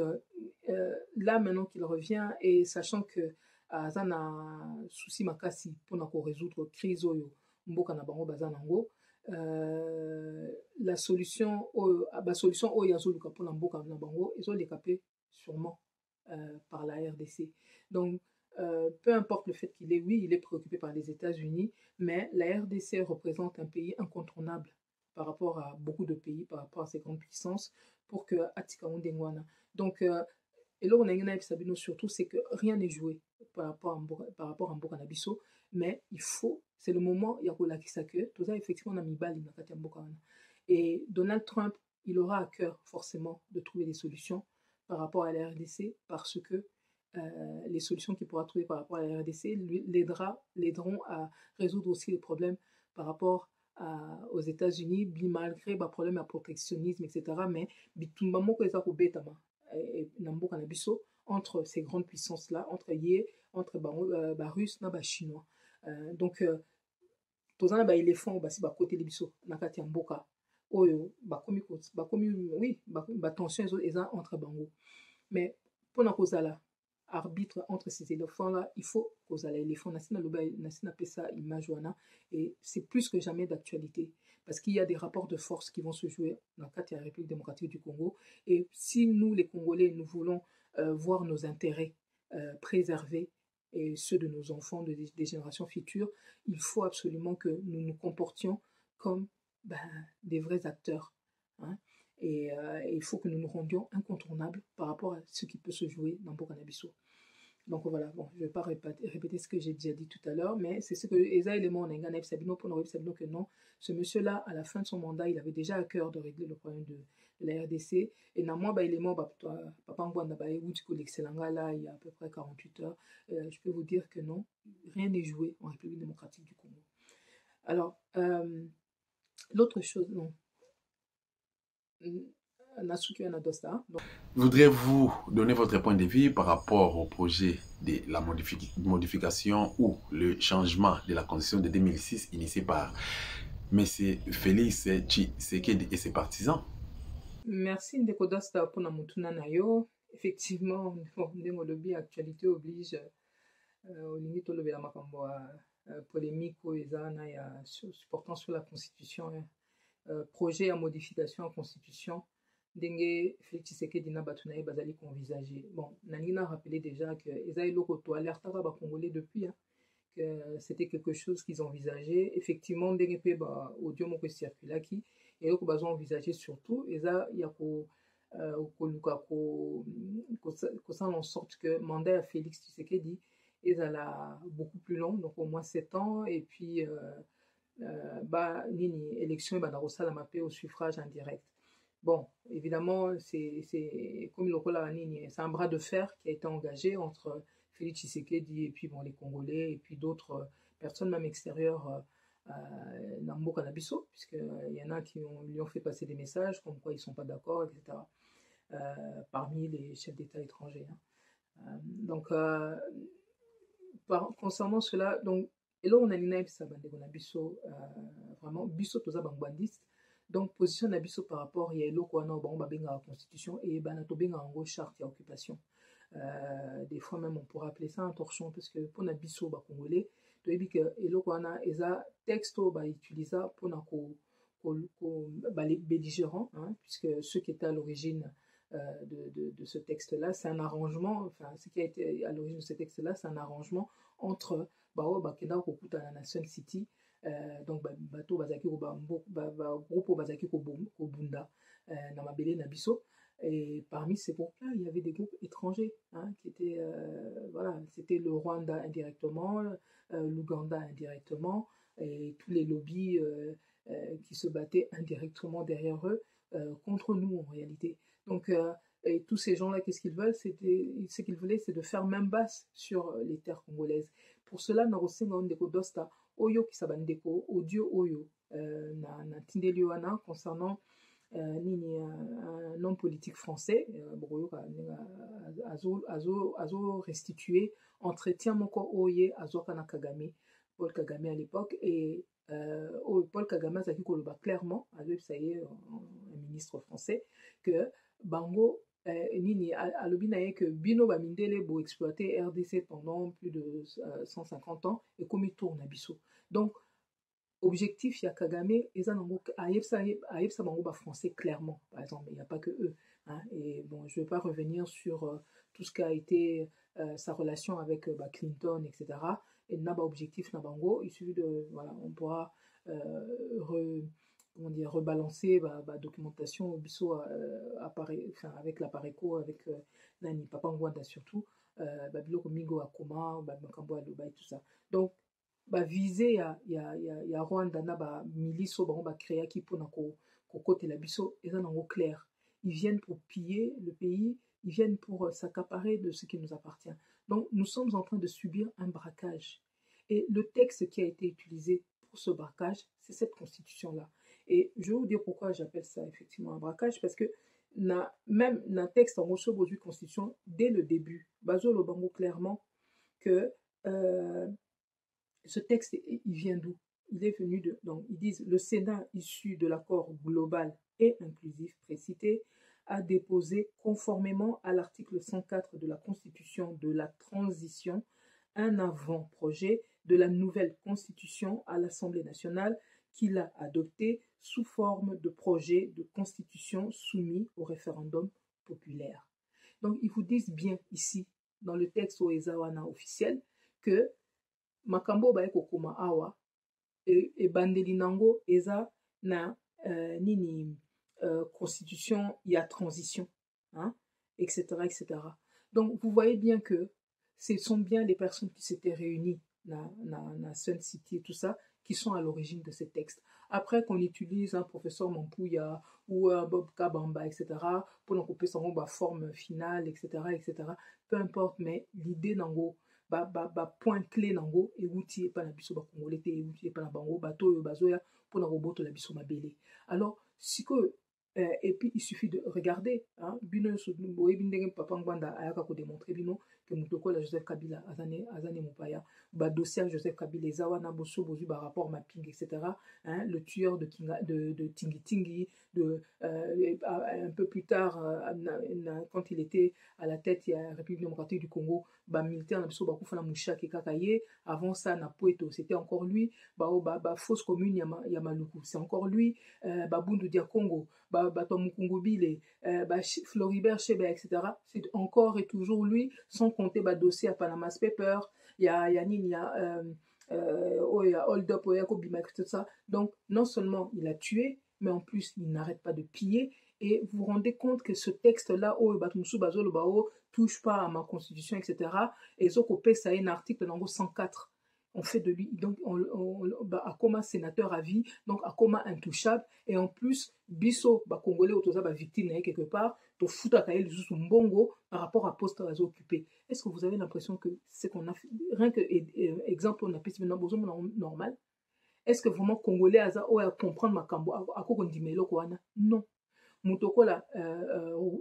là maintenant qu'il revient et sachant que aza na souci makasi mpona korésoudre crise oyo mboka na bango baza nango la solution oyo azoluka mpona mboka na bango ezoleka mpe sûrement par la RDC. Donc peu importe le fait il est préoccupé par les États-Unis, mais la RDC représente un pays incontournable par rapport à beaucoup de pays, par rapport à ces grandes puissances, pour que Atika Ondengwana. Donc et là, on a une Sabino surtout, c'est que rien n'est joué par rapport à Mboka Nabiso, mais c'est le moment, il y a tout ça, effectivement, on a mis balle dans Mboka. Et Donald Trump, il aura à cœur forcément de trouver des solutions par rapport à la RDC, parce que les solutions qu'il pourra trouver par rapport à la RDC l'aideront à résoudre aussi les problèmes par rapport aux États-Unis, malgré les problèmes à protectionnisme, etc. Mais bitumba eza kobetama Namboka Nabiso entre ces grandes puissances-là, entre Russes et Chinois. Donc, tozana ba éléphant basi ba côté les biso na kati ya mboka oyo bakomi oui ba tension eza entre bango. Mais pour na kozala arbitre entre ces éléphants-là, il faut kozala éléphant nasina pesa image wana, et c'est plus que jamais d'actualité parce qu'il y a des rapports de force qui vont se jouer dans le cadre de la République démocratique du Congo, et si nous les Congolais nous voulons voir nos intérêts préservés et ceux de nos enfants, des générations futures, il faut absolument que nous nous comportions comme des vrais acteurs, hein. Et il faut que nous nous rendions incontournables par rapport à ce qui peut se jouer dans Mboka Nabiso. Donc voilà, bon, je ne vais pas répéter ce que j'ai déjà dit tout à l'heure, mais c'est ce que Eza élément Nenga Naïf Sabino pour Naïf Sabino que non, ce monsieur-là, à la fin de son mandat, il avait déjà à cœur de régler le problème de la RDC. Et dans moi, élément, Papa Ngwanda, l'excellent là, il y a à peu près 48 heures, je peux vous dire que non, rien n'est joué en République démocratique du Congo. Alors, l'autre chose, non. nasuki na dosta. Voudrez-vous donner votre point de vue par rapport au projet de la modification ou le changement de la constitution de 2006 initié par M. Félix Tshisekedi et ses partisans? Merci ndeko dosta pour na mutuna na yo. Effectivement, ndenge olobi actualité oblige olingi tolobela makambo ya polémique oyo eza wana ya portant sur la constitution, projet ya modification ya constitution ndenge Félix Tshisekedi na bato na ye bazali envisager. Bon, nalingi na rappeler déjà que eza eloko to alertaka bakongolais depuis que c'était quelque chose qu'ils envisageaient. Effectivement, ndenge mpe ba audio moko circulaki eloko bazo envisager surtout eza ya koluka kosala en sorte que mandat ya Félix Tshisekedi ezala beaucoup plus long, donc au moins 7 ans, et puis nini élection ebanda kosalama mpe au suffrage indirect. Bon, évidemment, c'est comme c'est un bras de fer qui a été engagé entre Félix Tshisekedi et puis bon, les Congolais et puis d'autres personnes même extérieures dans Mboka Nabiso, puisqu'il y en a qui lui ont fait passer des messages comme quoi ils ne sont pas d'accord, etc. Parmi les chefs d'État étrangers. Donc, concernant cela, donc, et là on a l'INAIP, ça va Nabiso, vraiment, Biso toza bangwandiste. Donc, position Nabiso par rapport à l'eloko wana ba benga la constitution et bana to benga en charte ya occupation. Des fois même on pourrait appeler ça un torchon parce que pour Nabiso ba congolais, to ebi que eloko wana eza texto ba utilisa pour na les belligérants, hein, puisque ceux qui étaient à l'origine de ce texte-là, c'est un arrangement, enfin, ce qui a été à l'origine de ce texte-là, c'est un arrangement entre Bakenda Kokuta na Nation City, donc bato bazaki ko groupe bazaki ko bunda na mabele na biso, et parmi ces groupes-là, il y avait des groupes étrangers, hein, qui étaient voilà, c'était le Rwanda indirectement, l'Ouganda indirectement, et tous les lobbies qui se battaient indirectement derrière eux contre nous en réalité. Donc et tous ces gens-là, qu'est-ce qu'ils veulent? Ce qu'ils voulaient, c'est de faire main basse sur les terres congolaises. Pour cela, Narosenga Ondeko Dosta, Oyo Kisabandeko, Audio Oyo, na Tindeli wana concernant un homme politique français, azo restitué entretien moko Oye Azokana Kagame, Paul Kagame à l'époque, et Paul Kagame a dit clairement, ça y est, un ministre français, que Bango nini alobi na ye que bino bamindele bo exploité RDC pendant plus de 150 ans et comme il tourne à biso. Donc objectif ya Kagame eza nango ayebsa bango ba français clairement, par exemple, il n'y a pas que eux, hein. Et bon, je ne vais pas revenir sur tout ce qui a été sa relation avec Clinton, etc. Et n'a pas objectif na bango, il suffit de voilà, on pourra rebalancer la documentation biso enfin, avec l'appareco, avec Nani Papa Ngwanda surtout, biloko migo akoma, makambo aloba et tout ça. Donc viser ya Rwanda na miliso bango créaki pour na côté la biso eza nango clair. Ils viennent pour piller le pays, ils viennent pour s'accaparer de ce qui nous appartient. Donc nous sommes en train de subir un braquage. Et le texte qui a été utilisé pour ce braquage, c'est cette constitution-là. Et je vais vous dire pourquoi j'appelle ça effectivement un braquage, parce que même dans le texte en reçoit de constitution, dès le début, Bazo Lobango clairement que ce texte, il vient d'où? Il est venu de... Donc, ils disent, le Sénat issu de l'accord global et inclusif précité a déposé, conformément à l'article 104 de la Constitution de la transition, un avant-projet de la nouvelle Constitution à l'Assemblée nationale qu'il a adopté sous forme de projet de Constitution soumis au référendum populaire. Donc, ils vous disent bien ici, dans le texte Oezawana officiel, que makambo ba ekokoma awa et bandeli nango eza na constitution il y a transition, hein, etc., etc. Donc vous voyez bien que ce sont bien les personnes qui s'étaient réunies na Sun City et tout ça qui sont à l'origine de ces textes. Après qu'on utilise un professeur Mampouya ou un Bob Kabamba, etc., pour nous couper son forme finale, etc., etc., peu importe, mais l'idée nango point clé nango euti epa na biso bakongolais te euti epa na bango bato oyo bazoya mpona kobotola biso mabele. Alors sikoyo Et puis, il suffit de regarder. Hein, bino so boye bindenge papa ngwanda ayaka ko démontrer bino que mutoko la Joseph Kabila azane mupaya ba dossier Joseph Kabila ezawana boso bozu ba rapport mapping etc. Hein, le tueur de Tingi Tingi un peu plus tard quand il était à la tête il y a la République démocratique du Congo ba militaire na biso ba kufana mushaki kakaye avant ça na Poeto c'était encore lui ba fausse commune ya Maluku c'est encore lui Babundu Dia Congo Bato Mukungubile, Floribert Cheber, etc. C'est encore et toujours lui, sans compter dossier à Panama Paper, il y a Hold Up, tout ça. Donc, non seulement il a tué, mais en plus, il n'arrête pas de piller. Et vous vous rendez compte que ce texte-là, touche pas à ma constitution, etc. Et Zokopé, ça est un article dans 104. On fait de lui, donc, Akoma sénateur à vie, donc Akoma intouchable, et en plus, Bisso, Congolais, Otoza, victime, quelque part, to futa kael juste mbongo par rapport à poste réseau occupé. Est-ce que vous avez l'impression que c'est qu'on a fait, rien que, exemple, on a fait normal? Est-ce que vraiment Congolais, Aza, à comprendre ma cambo, à quoi on dit melo kwana? Non. Mutokola,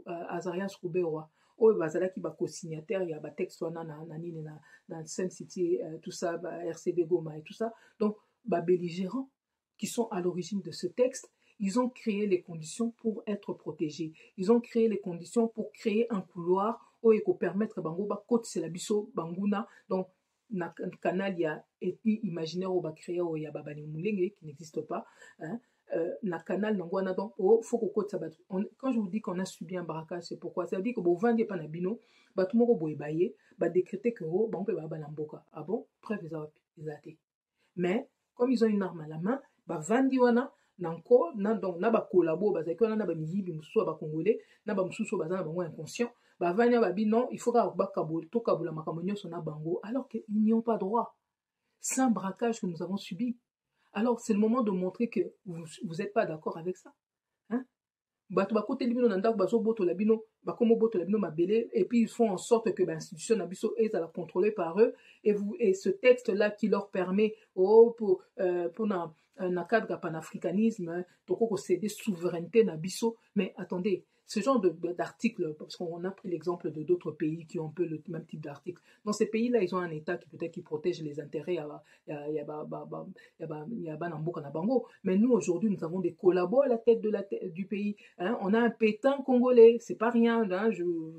Azarias Roubewa, bazalaki co-signataire ya texte wana na Sun City tout ça RCD Goma et tout ça donc belligérants qui sont à l'origine de ce texte ils ont créé les conditions pour être protégés ils ont créé les conditions pour créer un couloir où il peut permettre bango côte c'est la biso banguna donc na canal il y a ethnie imaginaire au créer au ya babani mulenge qui n'existe pas hein na canal nangwana donc faut que quand je vous dis qu'on a subi un braquage c'est pourquoi ça veut dire que bon vendre pas na bino batu moko boye baye ba décréter que bon pe ba mboka ah bon preuve ezate mais comme ils ont une arme à la main ba vandi wana nanko na donc na ba collabo ba zakona na ba miyibi mususu ba congolais na ba mususu ba za bango inconscient ba vanya ba bi non il faut ka kabula to kabula makambo nyonso na bango alors qu'ils n'y ont pas droit c'est un braquage que nous avons subi. Alors, c'est le moment de montrer que vous n'êtes pas d'accord avec ça. Hein? Et puis, ils font en sorte que l'institution est contrôlée par eux. Et ce texte-là qui leur permet, pour un cadre panafricanisme, pour céder souveraineté, mais attendez, ce genre d'article, parce qu'on a pris l'exemple de d'autres pays qui ont un peu le même type d'article. Dans ces pays-là, ils ont un État qui peut-être qui protège les intérêts mais nous, aujourd'hui, nous avons des collabos à la tête du pays. Hein? On a un Pétain congolais, c'est pas rien. Hein?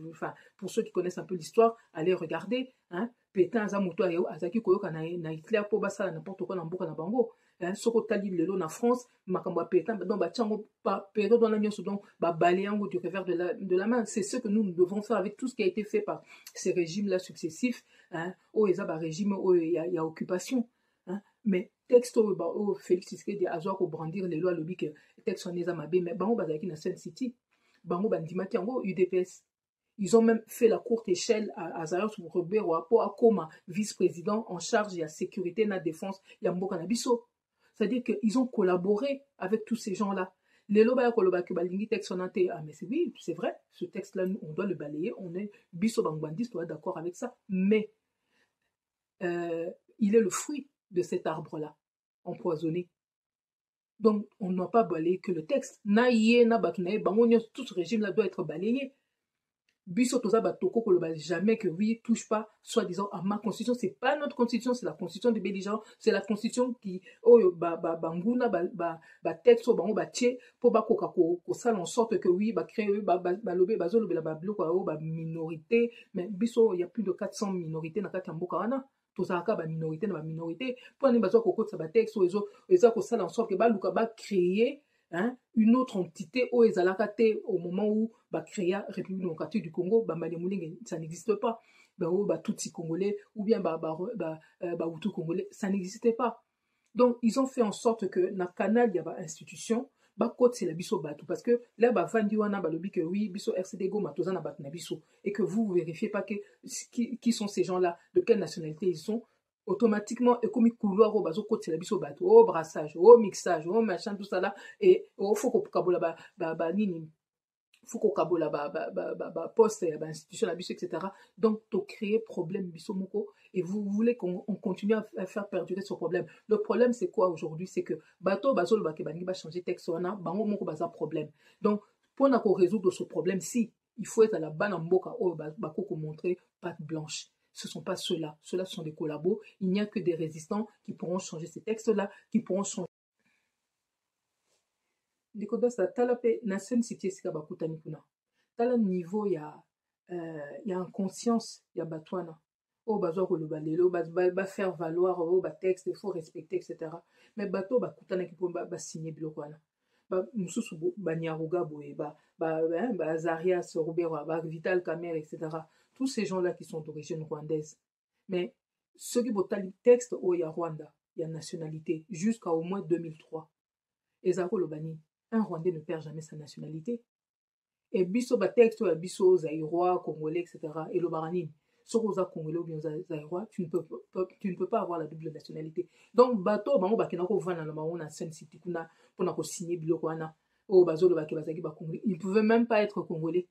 Enfin, pour ceux qui connaissent un peu l'histoire, allez regarder. Hein? Pétain, Azamuto, Azaki Koyoka, na Hitler, Pobasa, n'importe quoi, Namboka, na Bango. Soko tali lelo na France makamba pétain donc batchango pa période dans la nyonso donc balayango du revers de la main c'est ce que nous devons faire avec tout ce qui a été fait par ces régimes là successifs hein eza régime il y a occupation hein mais texte Félix Tshisekedi azwa ko brandir les lois lobby que texte on eza mabe mais bango bazaki na Sun City bango bandimaki yango UDPS. Ils ont même fait la courte échelle à Zayos Robert pour Akoma, vice-président en charge de la sécurité et de la défense, Yamboka Nabiso. C'est-à-dire qu'ils ont collaboré avec tous ces gens-là. Les loba koloba que balingi texte on mais c'est oui, c'est vrai, ce texte-là, on doit le balayer, on est biso bangwandis, on est d'accord avec ça, mais il est le fruit de cet arbre-là, empoisonné. Donc, on ne doit pas balayer que le texte. Naïe, na batunaye, bangonyo, tout ce régime-là doit être balayé. Biso toza batoko koloba jamais que oui touche pas soi-disant à ma constitution c'est pas notre constitution c'est la constitution des belligérants c'est la constitution qui banguna texte bango batie pour bakoka ko sala en sorte que oui créer lobe bazolobe la biloko minorité mais biso il y a plus de 400 minorités na kati ya mboka wana tozalaka minorité na minorité pour ne bazwa kokotsa texte eza ko sala en sorte que baluka créer hein, une autre entité au Ezalakate au moment où créer République démocratique du Congo, ça n'existe pas. Tutsi congolais ou bien Hutu congolais, ça n'existait pas. Donc ils ont fait en sorte que dans le canal il y a une institution, c'est la biso batu parce que là vandi wana balobi que oui biso RCD Goma toza na batu na biso et que vous vérifiez pas que qui sont ces gens-là, de quelle nationalité ils sont. Automatiquement et comme couloir au bazo côté la biso bateau au brassage au mixage au machin tout ça là et au faut que kabola nini faut qu'on kabola poste ya institution la biso etc. Donc to créer problème biso moko et vous voulez qu'on continue à faire perdurer ce problème. Le problème c'est quoi aujourd'hui, c'est que bato bazolo ba ke bangi ba changer texte wana bango moko baza problème. Donc pour na ko résoudre ce problème, si il faut être à la bana mboka o ba ko montrer patte blanche. Ce ne sont pas ceux-là. Ceux-là sont des collabos. Il n'y a que des résistants qui pourront changer ces textes-là, qui pourront changer. Ndikodosa tala pe nation cité sika bakutani kuna. Tala niveau ya inconscience ya batwana. Oh bazwa ko lobalelo ba faire valoir oh ba texte il faut respecter etc. Mais bato bakutana ki po ba signer biloko wana. Ba mususu ba nyaruga boye ba Zarias Robert ba Vital Kamerhe etc. Tous ces gens-là qui sont d'origine rwandaise. Mais ceux qui ont le texte au Rwanda, il y a nationalité jusqu'à au moins 2003. Et Zako Lobani, un Rwandais ne perd jamais sa nationalité. Et biso ba texte ya biso zaïrois, congolais, etc. Et le baranine, sokoza congolais ou bien zaïrois, tu ne peux pas avoir la double nationalité. Donc bato bango bakena ko vana na bango na Sun City kuna pona ko signer biloko wana. Oh bazolo ba ke bazaki ba congolais. Ils ne pouvaient même pas être congolais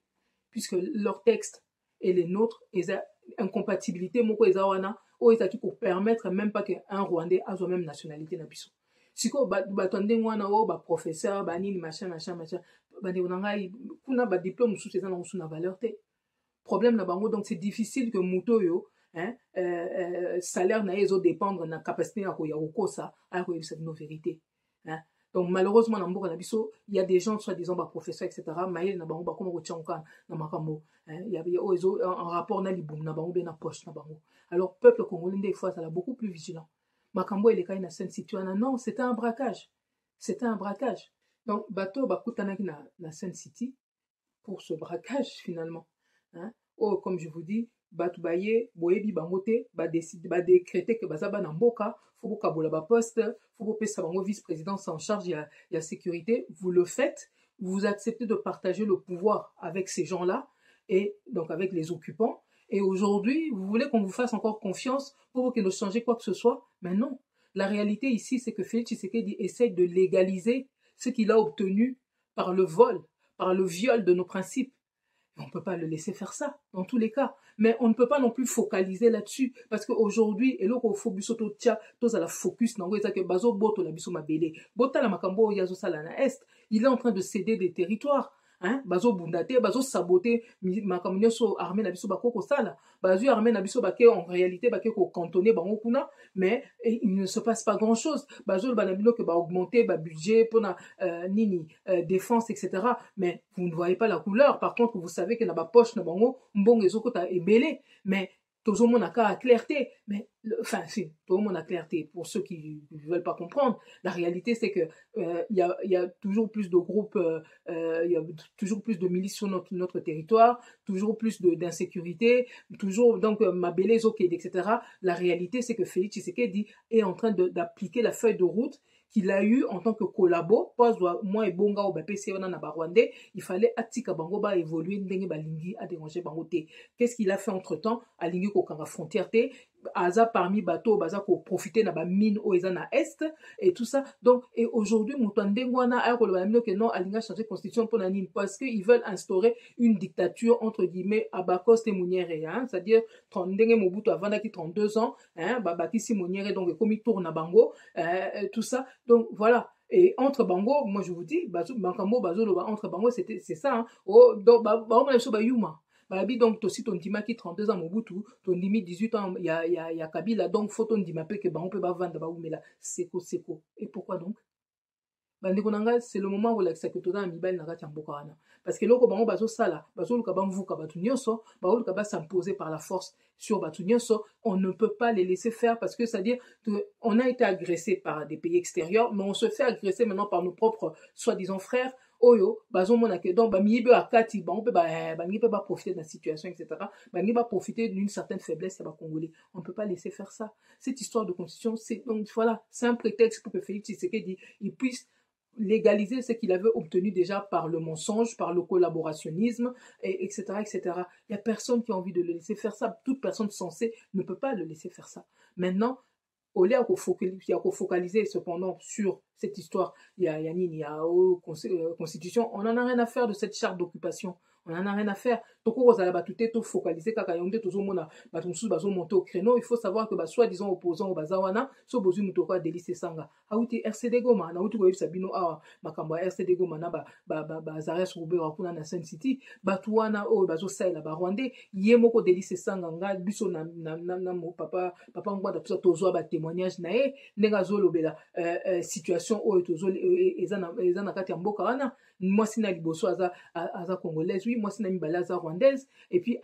puisque leur texte et les nôtres, ils ont incompatibilité moko ezawana o ezaki pour permettre même pas qu'un Rwandais a la même nationalité na biso. Siko batande wana o ba professeur ba nini machin ba de ngai kuna ba diplôme sous ces ans na valeur té. Problème na bango, donc c'est difficile que muto yo salaire na ezo dépendre na capacité ya ko kosa a ko yebisa nos vérités. Donc malheureusement dans mboka na biso il y a des gens soit disant ba professeurs etc. maïl na bango ba comme ko tchanka na makambo il y a un rapport na libum na bango be na poche na bango. Alors peuple congolais des fois ça l'a beaucoup plus vigilant. Makambo il est quand na scène situana non, c'était un braquage. Donc bateau ba kutanaki na Sun City pour ce braquage finalement. Oh comme je vous dis batu baye boyebi bangote ba décréter que bazaba na mboka faut kabola ba poste faut pesa bango vice-présidence en charge ya sécurité. Vous le faites, vous acceptez de partager le pouvoir avec ces gens-là et donc avec les occupants. Et aujourd'hui, vous voulez qu'on vous fasse encore confiance pour qu'il ne change quoi que ce soit? Mais non. La réalité ici, c'est que Félix Tshisekedi essaie de légaliser ce qu'il a obtenu par le vol, par le viol de nos principes. On ne peut pas le laisser faire ça, dans tous les cas. Mais on ne peut pas non plus focaliser là-dessus. Parce qu'aujourd'hui, et là, il faut que la focus, il est en train de céder des territoires. Bazo bundate, bazo saboter, makamunyo so armée na biso bako ko sala, bazo armée na biso bake en réalité bake ko cantonner bango kuna, mais il ne se passe pas grand chose. Bazo banabilo que ba augmenter ba budget pour na défense etc. Mais vous ne voyez pas la couleur. Par contre, vous savez que na ba poche na bango mbongo ezoko ta ebelé, mais tout le monde a qu'à clarté, mais enfin si tout le monde a clarté pour ceux qui ne veulent pas comprendre. La réalité c'est que il y a toujours plus de groupes, il y a toujours plus de milices sur notre territoire, toujours plus d'insécurité, toujours donc Mabélé, Zoked, etc. La réalité c'est que Félix Tshisekedi est en train d'appliquer la feuille de route qu'il a eu en tant que collabo, moi et Bonga ou BPC on a Rwandais, il fallait atika bango ba évoluer ndenge balingi a déranger bango té. Qu'est-ce qu'il a fait entre-temps? Alingi ko kanga frontière té, aza parmi bateau baza ko profiter na ba mine o eza na est et tout ça. Donc et aujourd'hui mutande ngwana a ko le que non alinga changer constitution pour nani parce que ils veulent instaurer une dictature entre guillemets à Bakos et Mouniéré, c'est-à-dire ndenge Mobutu avant qui 32 ans, Bakisi Mouniéré donc comme il tourne à bango, tout ça. Donc voilà. Et entre bango, moi je vous dis, entre bango c'est ça. Oh donc yuma. Babi donc aussi ton dima qui 32 ans Mobutu, ton limite 18 ans il y a Kabila donc faut ton dima que bango peut pas vendre ba oumela seko. Et pourquoi donc? C'est le moment où l'exécuteur a mis na kati mboka wana parce que loko bango bazo sala bazo luka bamvuka batu nyonso bazo luka ba s'imposer par la force sur batu nyonso. On ne peut pas les laisser faire parce que c'est-à-dire on a été agressé par des pays extérieurs mais on se fait agresser maintenant par nos propres soi-disant frères. Oyo bazo mona que donc mibe akati bango peut ba profiter de la situation etc. Bangi ba profiter d'une certaine faiblesse ya ba congolais. On peut pas laisser faire ça. Cette histoire de constitution c'est donc voilà, c'est un prétexte pour que Félix Tshisekedi il puisse légaliser ce qu'il avait obtenu déjà par le mensonge, par le collaborationnisme, etc., etc. Il n'y a personne qui a envie de le laisser faire ça. Toute personne censée ne peut pas le laisser faire ça. Maintenant, au lieu de focaliser cependant sur cette histoire, il y a Nini, il y a Constitution, on n'en a rien à faire de cette charte d'occupation. On n'en a rien à faire. Donc, on va tout focaliser, quand on est monter au créneau, il faut savoir que, soi-disant opposants au Bazawana, so bozu mutoko a délice sanga. Aouti RCD Goma, na outi ko sabino makamba RCD Goma na Zaria Soube wakuna na Sun City, batuana o bazo saila ba Rwandais, yemoko délice sanga nga biso na mo papa ngwa da tozo ba témoignage na e nenga zo lobela situation o tozo ezana kati ya mboka wana. Moi si na liboso aza congolaise, oui, moi si na mibala aza rwandaise, et puis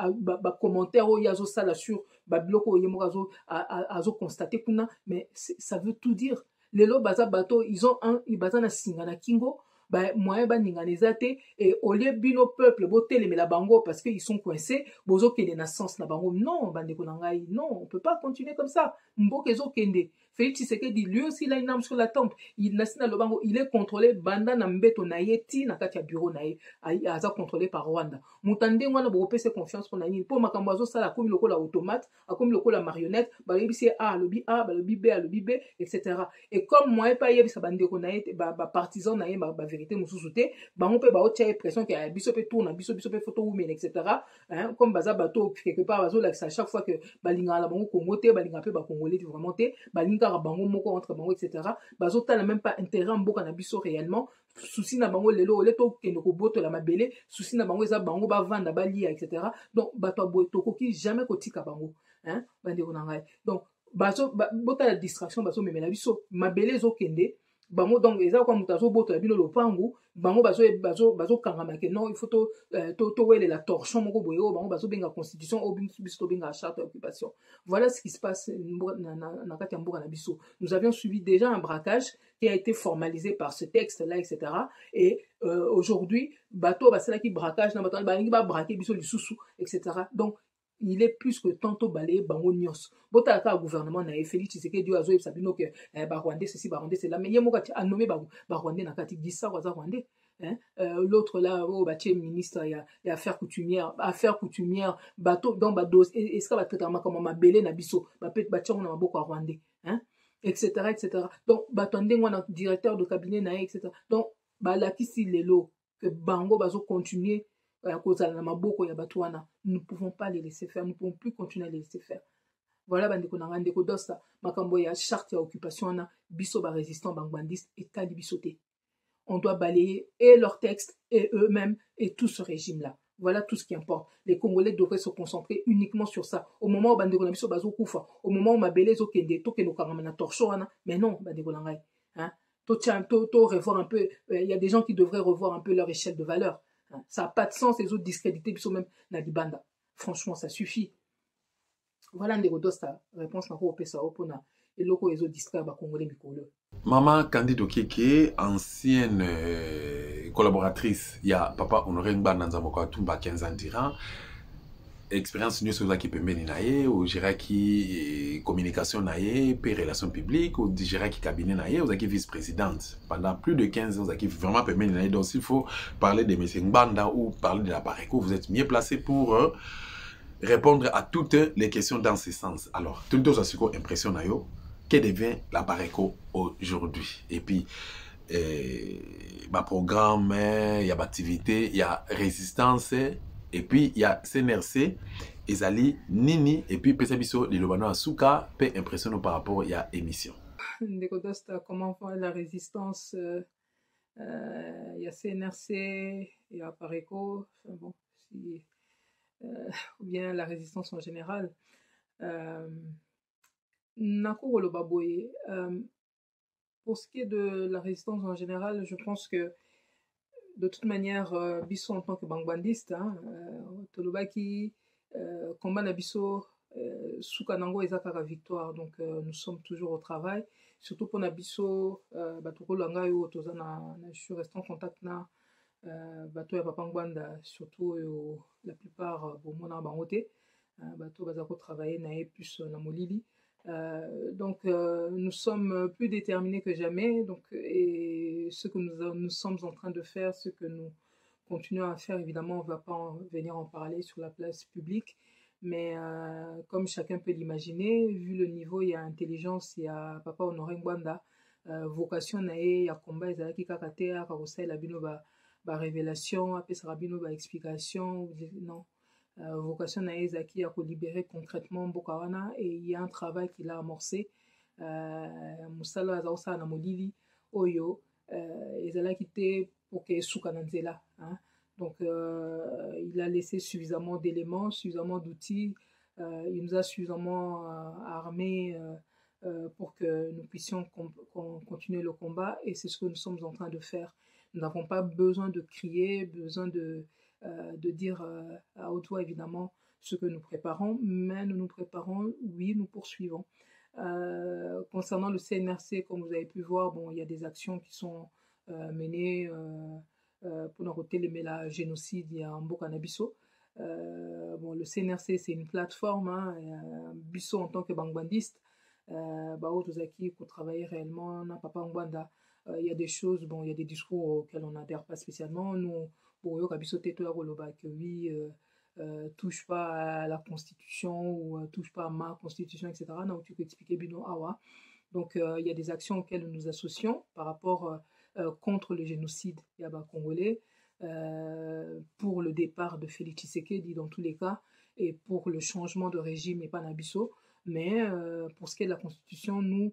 commentaire o yazo sala sur biloko yemo azo constater kuna, mais ça veut tout dire. Lelo baza bato, ils baza na singa na kingo, moyen ba ninganeza te, et au lieu bino peuple boteleme la bango parce qu'ils sont coincés, bozo kende na sens na bango. Non, bandeko na ngai, non, on peut pas continuer comme ça. Mboka ezo kende. Félix Tshisekedi, lui aussi, il a une arme sur la tempe. Il est contrôlé, banda na mbeto na yeti, na kati ya bureau na ye, aza contrôlé par Rwanda. Mutande wana bo pese confiance pour na nini. Po makambo azo sala komi lokola automate, akomi lokola marionnette, ba yebisi alobi alobi B, etc. Et comme moi pas yebisa bandeko na ye, partisan na ye, vérité mususu te, bango pe ba otia pression que biso pe tourna, biso pe photo women, etc. Hein, comme baza bato quelque part bazo là à chaque fois que balinga la bango Congo te, balinga pe ba congolais vraiment te, balinga bango moko entre bango, etc. Bazo ta même pas intérêt en mboka na biso réellement. Souci na bango lelo leto kende ko boto la mabele, souci na bango eza bango ba vanda ba lia, etc. Donc bato boy tokoki jamais kotika bango, hein, bande ko ngai. Donc bazo bota la distraction bazo memela biso mabele zo kende bango. Donc eza kwa mutazo boto la bino lopangu bango bazo kangama ke non, il faut to wele la torchon moko boyo bango bazo benga constitution au biso benga charte d'occupation. Voilà ce qui se passe na kati ya mboka na biso. Nous avions suivi déjà un braquage qui a été formalisé par ce texte là, etc. Et aujourd'hui bato basala ki braquage na bato balingi ba braquer biso lisusu, etc. Donc il est plus que tantôt balayé bango nyos. Bota ka gouvernement na Félix Tshisekedi azo yebisa bino que ba Rwandais ceci, ba Rwandais cela, mais yemo kati a nommé ba Rwandais na kati gisa waza Rwandais, hein. L'autre là au bâti ministre il y a affaires coutumières bateau dans bados et ce que va traitement comme mabele na biso ba peut bâti on na maboko Rwandais, hein, etc. Donc batondé ngwana directeur de cabinet na etc. Donc ba lakisi lelo que bango bazo continuer à cause de la maboko ya batouana. Nous ne pouvons pas les laisser faire, nous ne pouvons plus continuer à les laisser faire. Voilà bandeko na ndeko dosta makambo ya charte ya occupation na biso ba résistant bangbandiste et tali bisoté. On doit balayer et leurs textes et eux-mêmes et tout ce régime là. Voilà tout ce qui importe. Les Congolais devraient se concentrer uniquement sur ça. Au moment où bandeko na biso bazo kufa, au moment où mabele zo kende to keno kangama na torcho wana, mais non bandeko na ngai, hein. To revoir un peu, il y a des gens qui devraient revoir un peu leur échelle de valeur. Ça n'a pas de sens, les autres discrédités, puis même Nadibanda. Franchement, ça suffit. Voilà, ndeko dosta réponse na ko pesa opona et loko les autres distraire ba congolais mikolo. Maman Candide Okeke, ancienne collaboratrice, il y a papa Honoré Ngba Nzamoko Tumba 15 ans d'Iran. Expérience nous sur la qui permet naie ou gérer qui communication naie, puis relations publiques ou gérer qui cabinet naie, ou qui vice-présidente pendant plus de 15 ans, qui vraiment permet naie. Donc s'il faut parler de M. Ngbanda ou parler de la Bareko, vous êtes mieux placé pour répondre à toutes les questions dans ce sens. Alors, tout le temps, ça impression naio, que devient la Bareko aujourd'hui? Et puis programme, il y a activité, il y a résistance. Et puis, il y a CNRC, Ezali, Nini, et puis Pesabiso, les Lobano Asuka, peut impressionner par rapport à l'émission. Comment faire la résistance? Il y a CNRC, il y a Pareco, enfin bon, ou bien la résistance en général. Nako Lobaboye, pour ce qui est de la résistance en général, je pense que de toute manière, biso en tant que bangbandiste, Tolobaki, combat na biso, Soukanango et Zakara victoire. Donc, nous sommes toujours au travail. Surtout pour Nabiso, Batoko Langayo, je suis resté en contact na Bato ya Papangbanda, surtout la plupart, bon, mon bangote, Bato Bazako travailler na plus na Molili. Donc, nous sommes plus déterminés que jamais. Donc, et ce que nous sommes en train de faire, ce que nous continuons à faire, évidemment, on ne va pas venir en parler sur la place publique. Mais comme chacun peut l'imaginer, vu le niveau, il y a intelligence, il y a Papa Honoré Ngwanda, vocation na ye ya combat ezalaki kaka te aka kosalela bino révélation apesaka bino explication non. Vocation na ye ezalaki ya kolibérer concrètement mboka wana, et il y a un travail qu'il a amorcé mosala oyo aza kosala na molili oyo ezalaki te pour ke esuka na nzela, hein. Donc il a laissé suffisamment d'éléments, suffisamment d'outils, il nous a suffisamment armés pour que nous puissions continuer le combat, et c'est ce que nous sommes en train de faire. Nous n'avons pas besoin de crier, besoin de dire à haute voix évidemment ce que nous préparons, mais nous nous préparons, oui, nous poursuivons. Concernant le CNRC, comme vous avez pu voir, bon, il y a des actions qui sont menées pour nous retélémer la génocide il y a un beau cannabiso. Bon, le CNRC, c'est une plateforme, hein, Bisso en tant que bangbandiste, Ozaki pour travailler réellement, n'a pas Ngwanda. Il y a des choses, bon, il y a des discours auxquels on n'adhère pas spécialement. Nous, pour Bisso Teto que oui, touche pas à la Constitution ou touche pas à ma Constitution, etc. Non, tu peux expliquer Bino Awa. Donc, il y a des actions auxquelles nous nous associons par rapport contre le génocide Yaba congolais, pour le départ de Félix Tshisekedi dans tous les cas, et pour le changement de régime et pas Nabiso. Mais pour ce qui est de la Constitution, nous,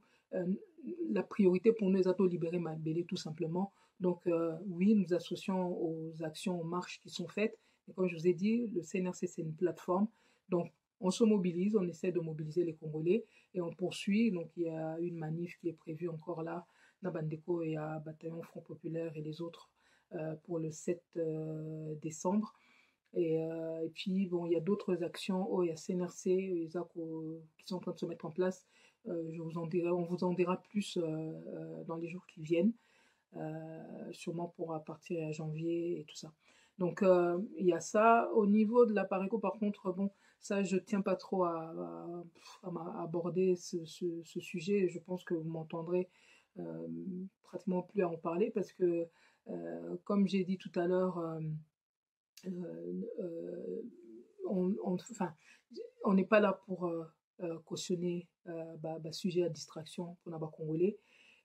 la priorité pour nous est de libérer Mabélé tout simplement. Donc oui, nous associons aux actions, aux marches qui sont faites. Et comme je vous ai dit, le CNRC, c'est une plateforme. Donc on se mobilise, on essaie de mobiliser les Congolais et on poursuit. Donc il y a une manif qui est prévue encore là, Nabandeko et à Bataillon Front Populaire et les autres pour le 7 décembre. Et puis, bon, il y a d'autres actions. Oh, il y a CNRC qui sont en train de se mettre en place. On vous en dira plus dans les jours qui viennent, sûrement pour à partir de janvier et tout ça. Donc, il y a ça. Au niveau de la Pareco, par contre, bon, ça, je ne tiens pas trop à aborder ce sujet. Je pense que vous m'entendrez pratiquement plus à en parler parce que, comme j'ai dit tout à l'heure, on n'est pas là pour cautionner sujet à distraction pour les Congolais.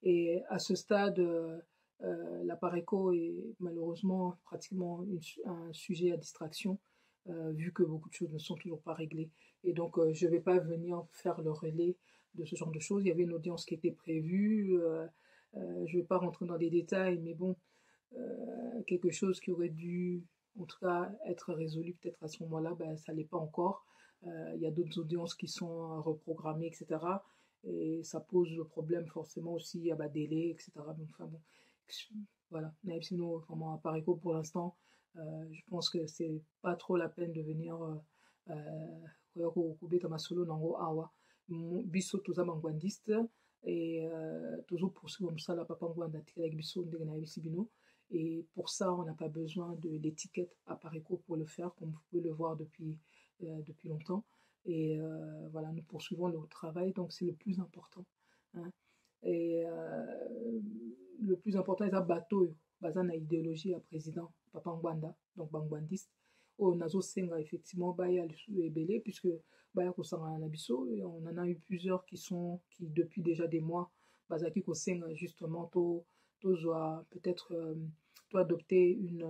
Et à ce stade, la Pareco est malheureusement pratiquement un sujet à distraction, vu que beaucoup de choses ne sont toujours pas réglées. Et donc, je ne vais pas venir faire le relais de ce genre de choses. Il y avait une audience qui était prévue. Je ne vais pas rentrer dans des détails, mais bon, quelque chose qui aurait dû en tout cas être résolu peut-être à ce moment-là, ça ne l'est pas encore. Il y a d'autres audiences qui sont reprogrammées, etc. Et ça pose le problème forcément aussi, il y a délai, etc. Donc, enfin bon, voilà. Mais sinon, vraiment, à Pareco pour l'instant, je pense que c'est pas trop la peine de venir biso toza bangwandiste et toujours poursuivre comme ça la papa ngwanda tikala biso ndenge na yebisi bino. Et pour ça, on n'a pas besoin de l'étiquette à Pareco pour le faire, comme vous pouvez le voir depuis longtemps. Et voilà, nous poursuivons le travail, donc c'est le plus important. Hein. Et le plus important, c'est un bateau, basé na idéologie à président, Papa Ngwanda, donc bangwandiste. Au Nazo Senga, effectivement, Baya Ebele, puisque Baya Kosanga Nabiso, on en a eu plusieurs qui depuis déjà des mois, Bazaki Kosenga, justement, peut-être adopter une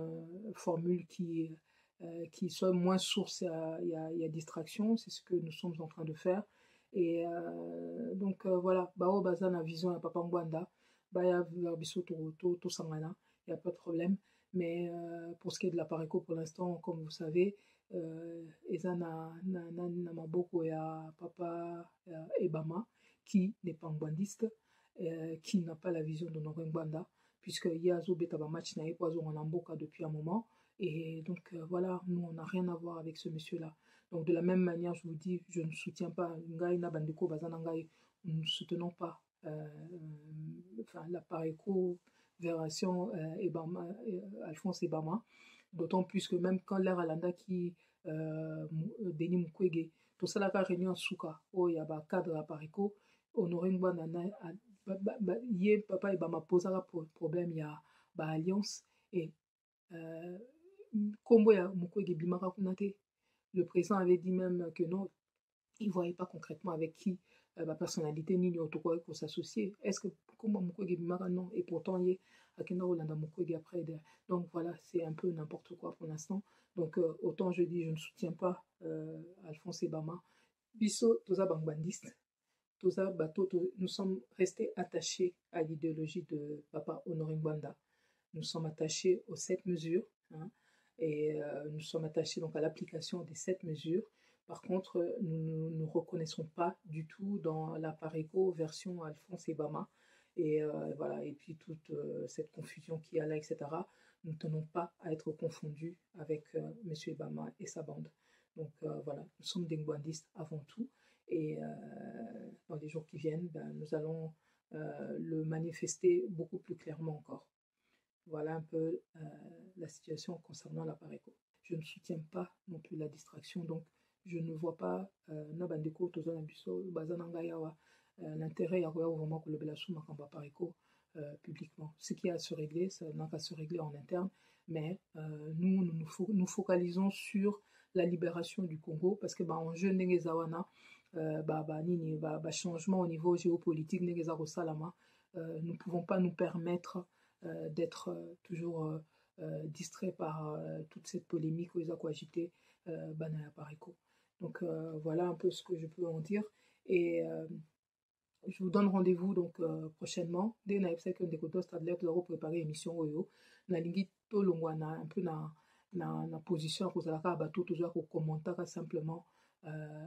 formule qui soit moins source à distraction. C'est ce que nous sommes en train de faire. Et donc voilà, Bao Bazana Vision à Papa Ngwanda, Baya Verbiso to Sangana, il n'y a pas de problème. Mais pour ce qui est de la Pareco, pour l'instant, comme vous savez, Ezana Namaboko et à Papa Ebama, qui n'est pas ngwandiste, qui n'a pas la vision de Honoré Ngwanda, puisque Yazo Betaba Match n'a pas en depuis un moment. Et donc voilà, nous, on n'a rien à voir avec ce monsieur-là. Donc de la même manière, je vous dis, je ne soutiens pas Ngai Nabandeko Bazanangai, nous ne soutenons pas la Pareco version Alphonse Ebama, d'autant plus que même quand l'air Alanda qui Denis Mukwege, tout ça la réunion Souka, il y a un cadre à Pareco, Honoré Ngwanda ye papa Ebama posera problème, il y a alliance et kombo ya Mukwege bimaka kuna te. Le président avait dit même que non, il ne voyait pas concrètement avec qui la personnalité ni autour pour s'associer. Est-ce que comment Mukwege Bimara non, et pourtant il est à Kenda Rolanda Mukwege après. Donc voilà, c'est un peu n'importe quoi pour l'instant. Donc autant je dis, je ne soutiens pas Alphonse Ebama. Bisso, Toza Bangbandiste, Toza Bato, nous sommes restés attachés à l'idéologie de Papa Honoré Ngwanda. Nous sommes attachés aux 7 mesures, hein, et nous sommes attachés donc à l'application des 7 mesures. Par contre, nous ne reconnaissons pas du tout dans la Pareco version Alphonse Ebama. Et voilà, et puis toute cette confusion qu'il y a là, etc. Nous ne tenons pas à être confondus avec M. Ebama et sa bande. Donc voilà, nous sommes des Ngwandistes avant tout. Et dans les jours qui viennent, ben, nous allons le manifester beaucoup plus clairement encore. Voilà un peu la situation concernant la Pareco. Je ne soutiens pas non plus la distraction, donc je ne vois pas l'intérêt à vraiment que le Belasou Makamba Pareco publiquement. Ce qui a à se régler, ça n'a qu'à se régler en interne, mais nous focalisons sur la libération du Congo parce que en jeu Nengezawana, changement au niveau géopolitique Nengezago Salama, nous ne pouvons pas nous permettre d'être toujours distrait par toute cette polémique aux agité Banaya Pareco. Donc voilà un peu ce que je peux en dire. Et je vous donne rendez-vous donc prochainement. Dès que nous avons préparé l'émission Oyo, Nalingi Tolongwana un peu na position pour la bateau toujours au commentaire simplement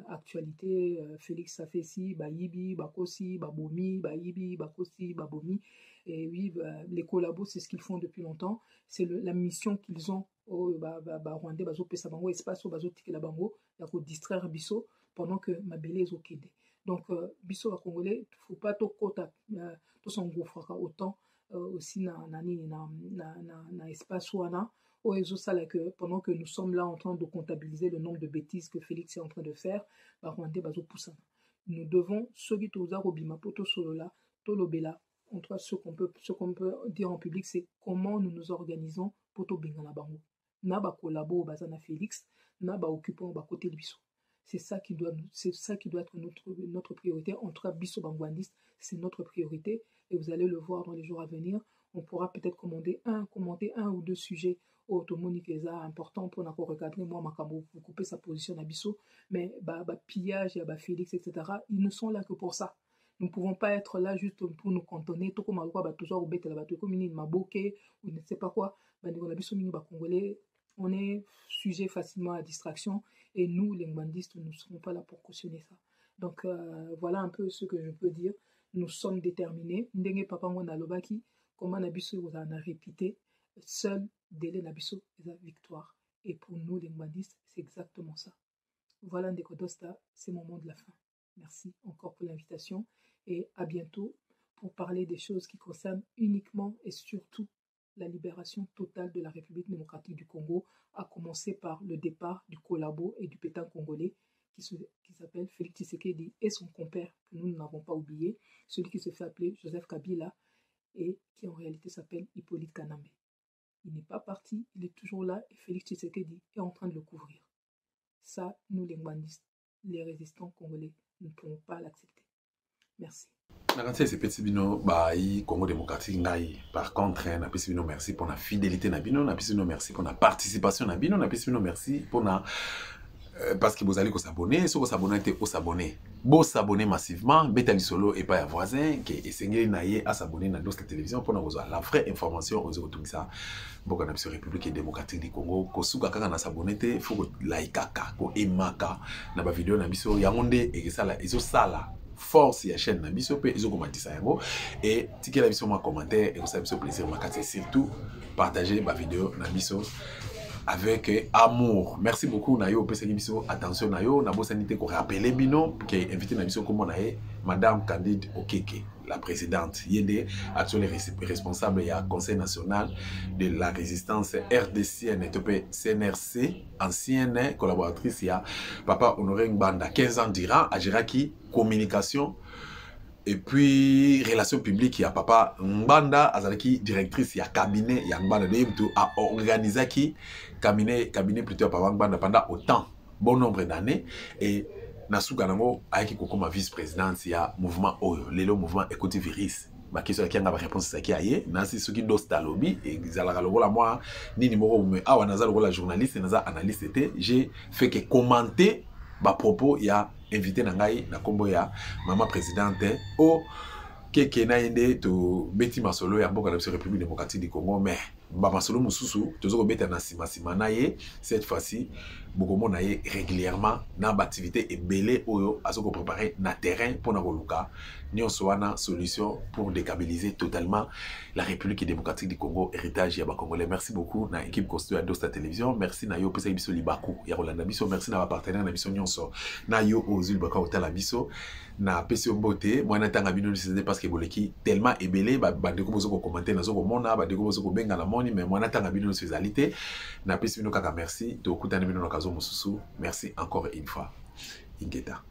actualité Félix Safessi, Bayibi, Bakosi, Babomi, Bayibi, Bakosi, Babomi. Et oui, les collabos, c'est ce qu'ils font depuis longtemps. C'est la mission qu'ils ont au Rwandais, Bazo Pesabango, espace, Bazo Tikela Bango, pour distraire Bisso pendant que Mabele est au Kédé. Donc, Bisso, la Congolais, il ne faut pas tout son gros fracas autant aussi na espace ouana. Que pendant que nous sommes là en train de comptabiliser le nombre de bêtises que Félix est en train de faire, nous devons, entre ce qu'on peut dire en public, c'est comment nous nous organisons pour tout bien la bango. Na ba collabo bazana Félix, na ba occupant ba côté de Bisso. C'est ça qui doit être notre priorité. Entre Bisso Bangwandiste, c'est notre priorité. Et vous allez le voir dans les jours à venir. On pourra peut-être commenter un ou deux sujets automoniques importants pour nous regarder. Moi, Makambo, pour couper sa position à Bisso. Mais pillage, il y a Félix, etc. Ils ne sont là que pour ça. Nous ne pouvons pas être là juste pour nous cantonner. Tout comme toujours comme une maboke ou ne sais pas quoi. Congolais, on est sujet facilement à distraction. Et nous, les Ngwandistes, nous ne serons pas là pour cautionner ça. Donc, voilà un peu ce que je peux dire. Nous sommes déterminés. Ndenge papa mwana lobaki, comment Nabiso vous en a répété, seul délai Nabiso est la victoire. Et pour nous, les Ngwandistes, c'est exactement ça. Voilà Ndeko Dosta, c'est mon mot de la fin. Merci encore pour l'invitation et à bientôt pour parler des choses qui concernent uniquement et surtout la libération totale de la République démocratique du Congo, à commencer par le départ du collabo et du pétain congolais qui s'appelle Félix Tshisekedi et son compère que nous n'avons pas oublié, celui qui se fait appeler Joseph Kabila et qui en réalité s'appelle Hippolyte Kanambe. Il n'est pas parti, il est toujours là et Félix Tshisekedi est en train de le couvrir. Ça, nous les Ngwandistes, les résistants congolais, nous ne pouvons pas l'accepter. Merci. C'est petit bino Congo démocratique ngai. Par contre, na petit bino merci pour la fidélité na bino, na petit bino merci pour la participation na bino, na petit bino merci pour la parce que vous allez s'abonner, si vous s'abonnez, vous s'abonner. Vous s'abonner massivement, Betali Solo et pas un voisin qui est essayé à s'abonner dans d'autres télévisions pour nous avoir la vraie information aux autres tout ça. Beaucoup de République démocratique du Congo, kosuka kaka na s'abonner te, faut que like kaka, ko emaka na ba vidéo na biso yangonde et ça la iso sala. Force ya chaîne na biso pe iso komatisa yango et tiki la biso ma commentaire et vous savez plaisir makati surtout partager ma vidéo na biso avec amour. Merci beaucoup Nayo Peseni biso attention Nayo na bo sanité ko rappeler bino qui est invité na biso comme naé madame Candide Okeke la présidente Yende actuelle responsable et conseil national de la résistance RDCN et CNRC ancienne collaboratrice ya papa Honoré Ngwanda 15 ans durant à Giraki communication et puis relations publiques il y a papa Ngwanda azalaki directrice il y a cabinet il y a Ngwanda de a organisé qui cabinet plutôt papa Ngwanda pendant autant bon nombre d'années et nasuka nango ayaki kokoma vice-présidence ya mouvement oyo lelo mouvement Ekoti Virus bakiso yaki anga ba réponse saki aye nasi soki dosta lobby ezalaka lokola moi nini moko me awa naza lokola journaliste naza analyste te j'ai fait que commenter ba propos ya invité na ngai na kombo ya mama présidente o keke na yende to beti masolo ya mboka na biso République démocratique du Congo mais ba masolo mususu tozo beta na sima na ye cette fois-ci bokomo na ye régulièrement na ba activité ebele oyo azoko préparer na terrain pour na koluka nyonso wana solution pour déstabiliser totalement la République démocratique du Congo héritage ya ba Congolais. Merci beaucoup na équipe constituée à Dosta Télévision, merci na yo pesa biso libaku ya Rolanda biso, merci na ba partenaire na biso nyonso na yo ozul baka hôtel biso na pesio mbote mwana tanga bino c'est parce que boleki tellement ebele ba ndeko bozo ko commenter nazo ko mona ba ndeko bozo ko benga na moni mais mwana tanga bino spécialité na pesi bino kaka merci to kutana bino na kazo mususu merci encore une fois ingeta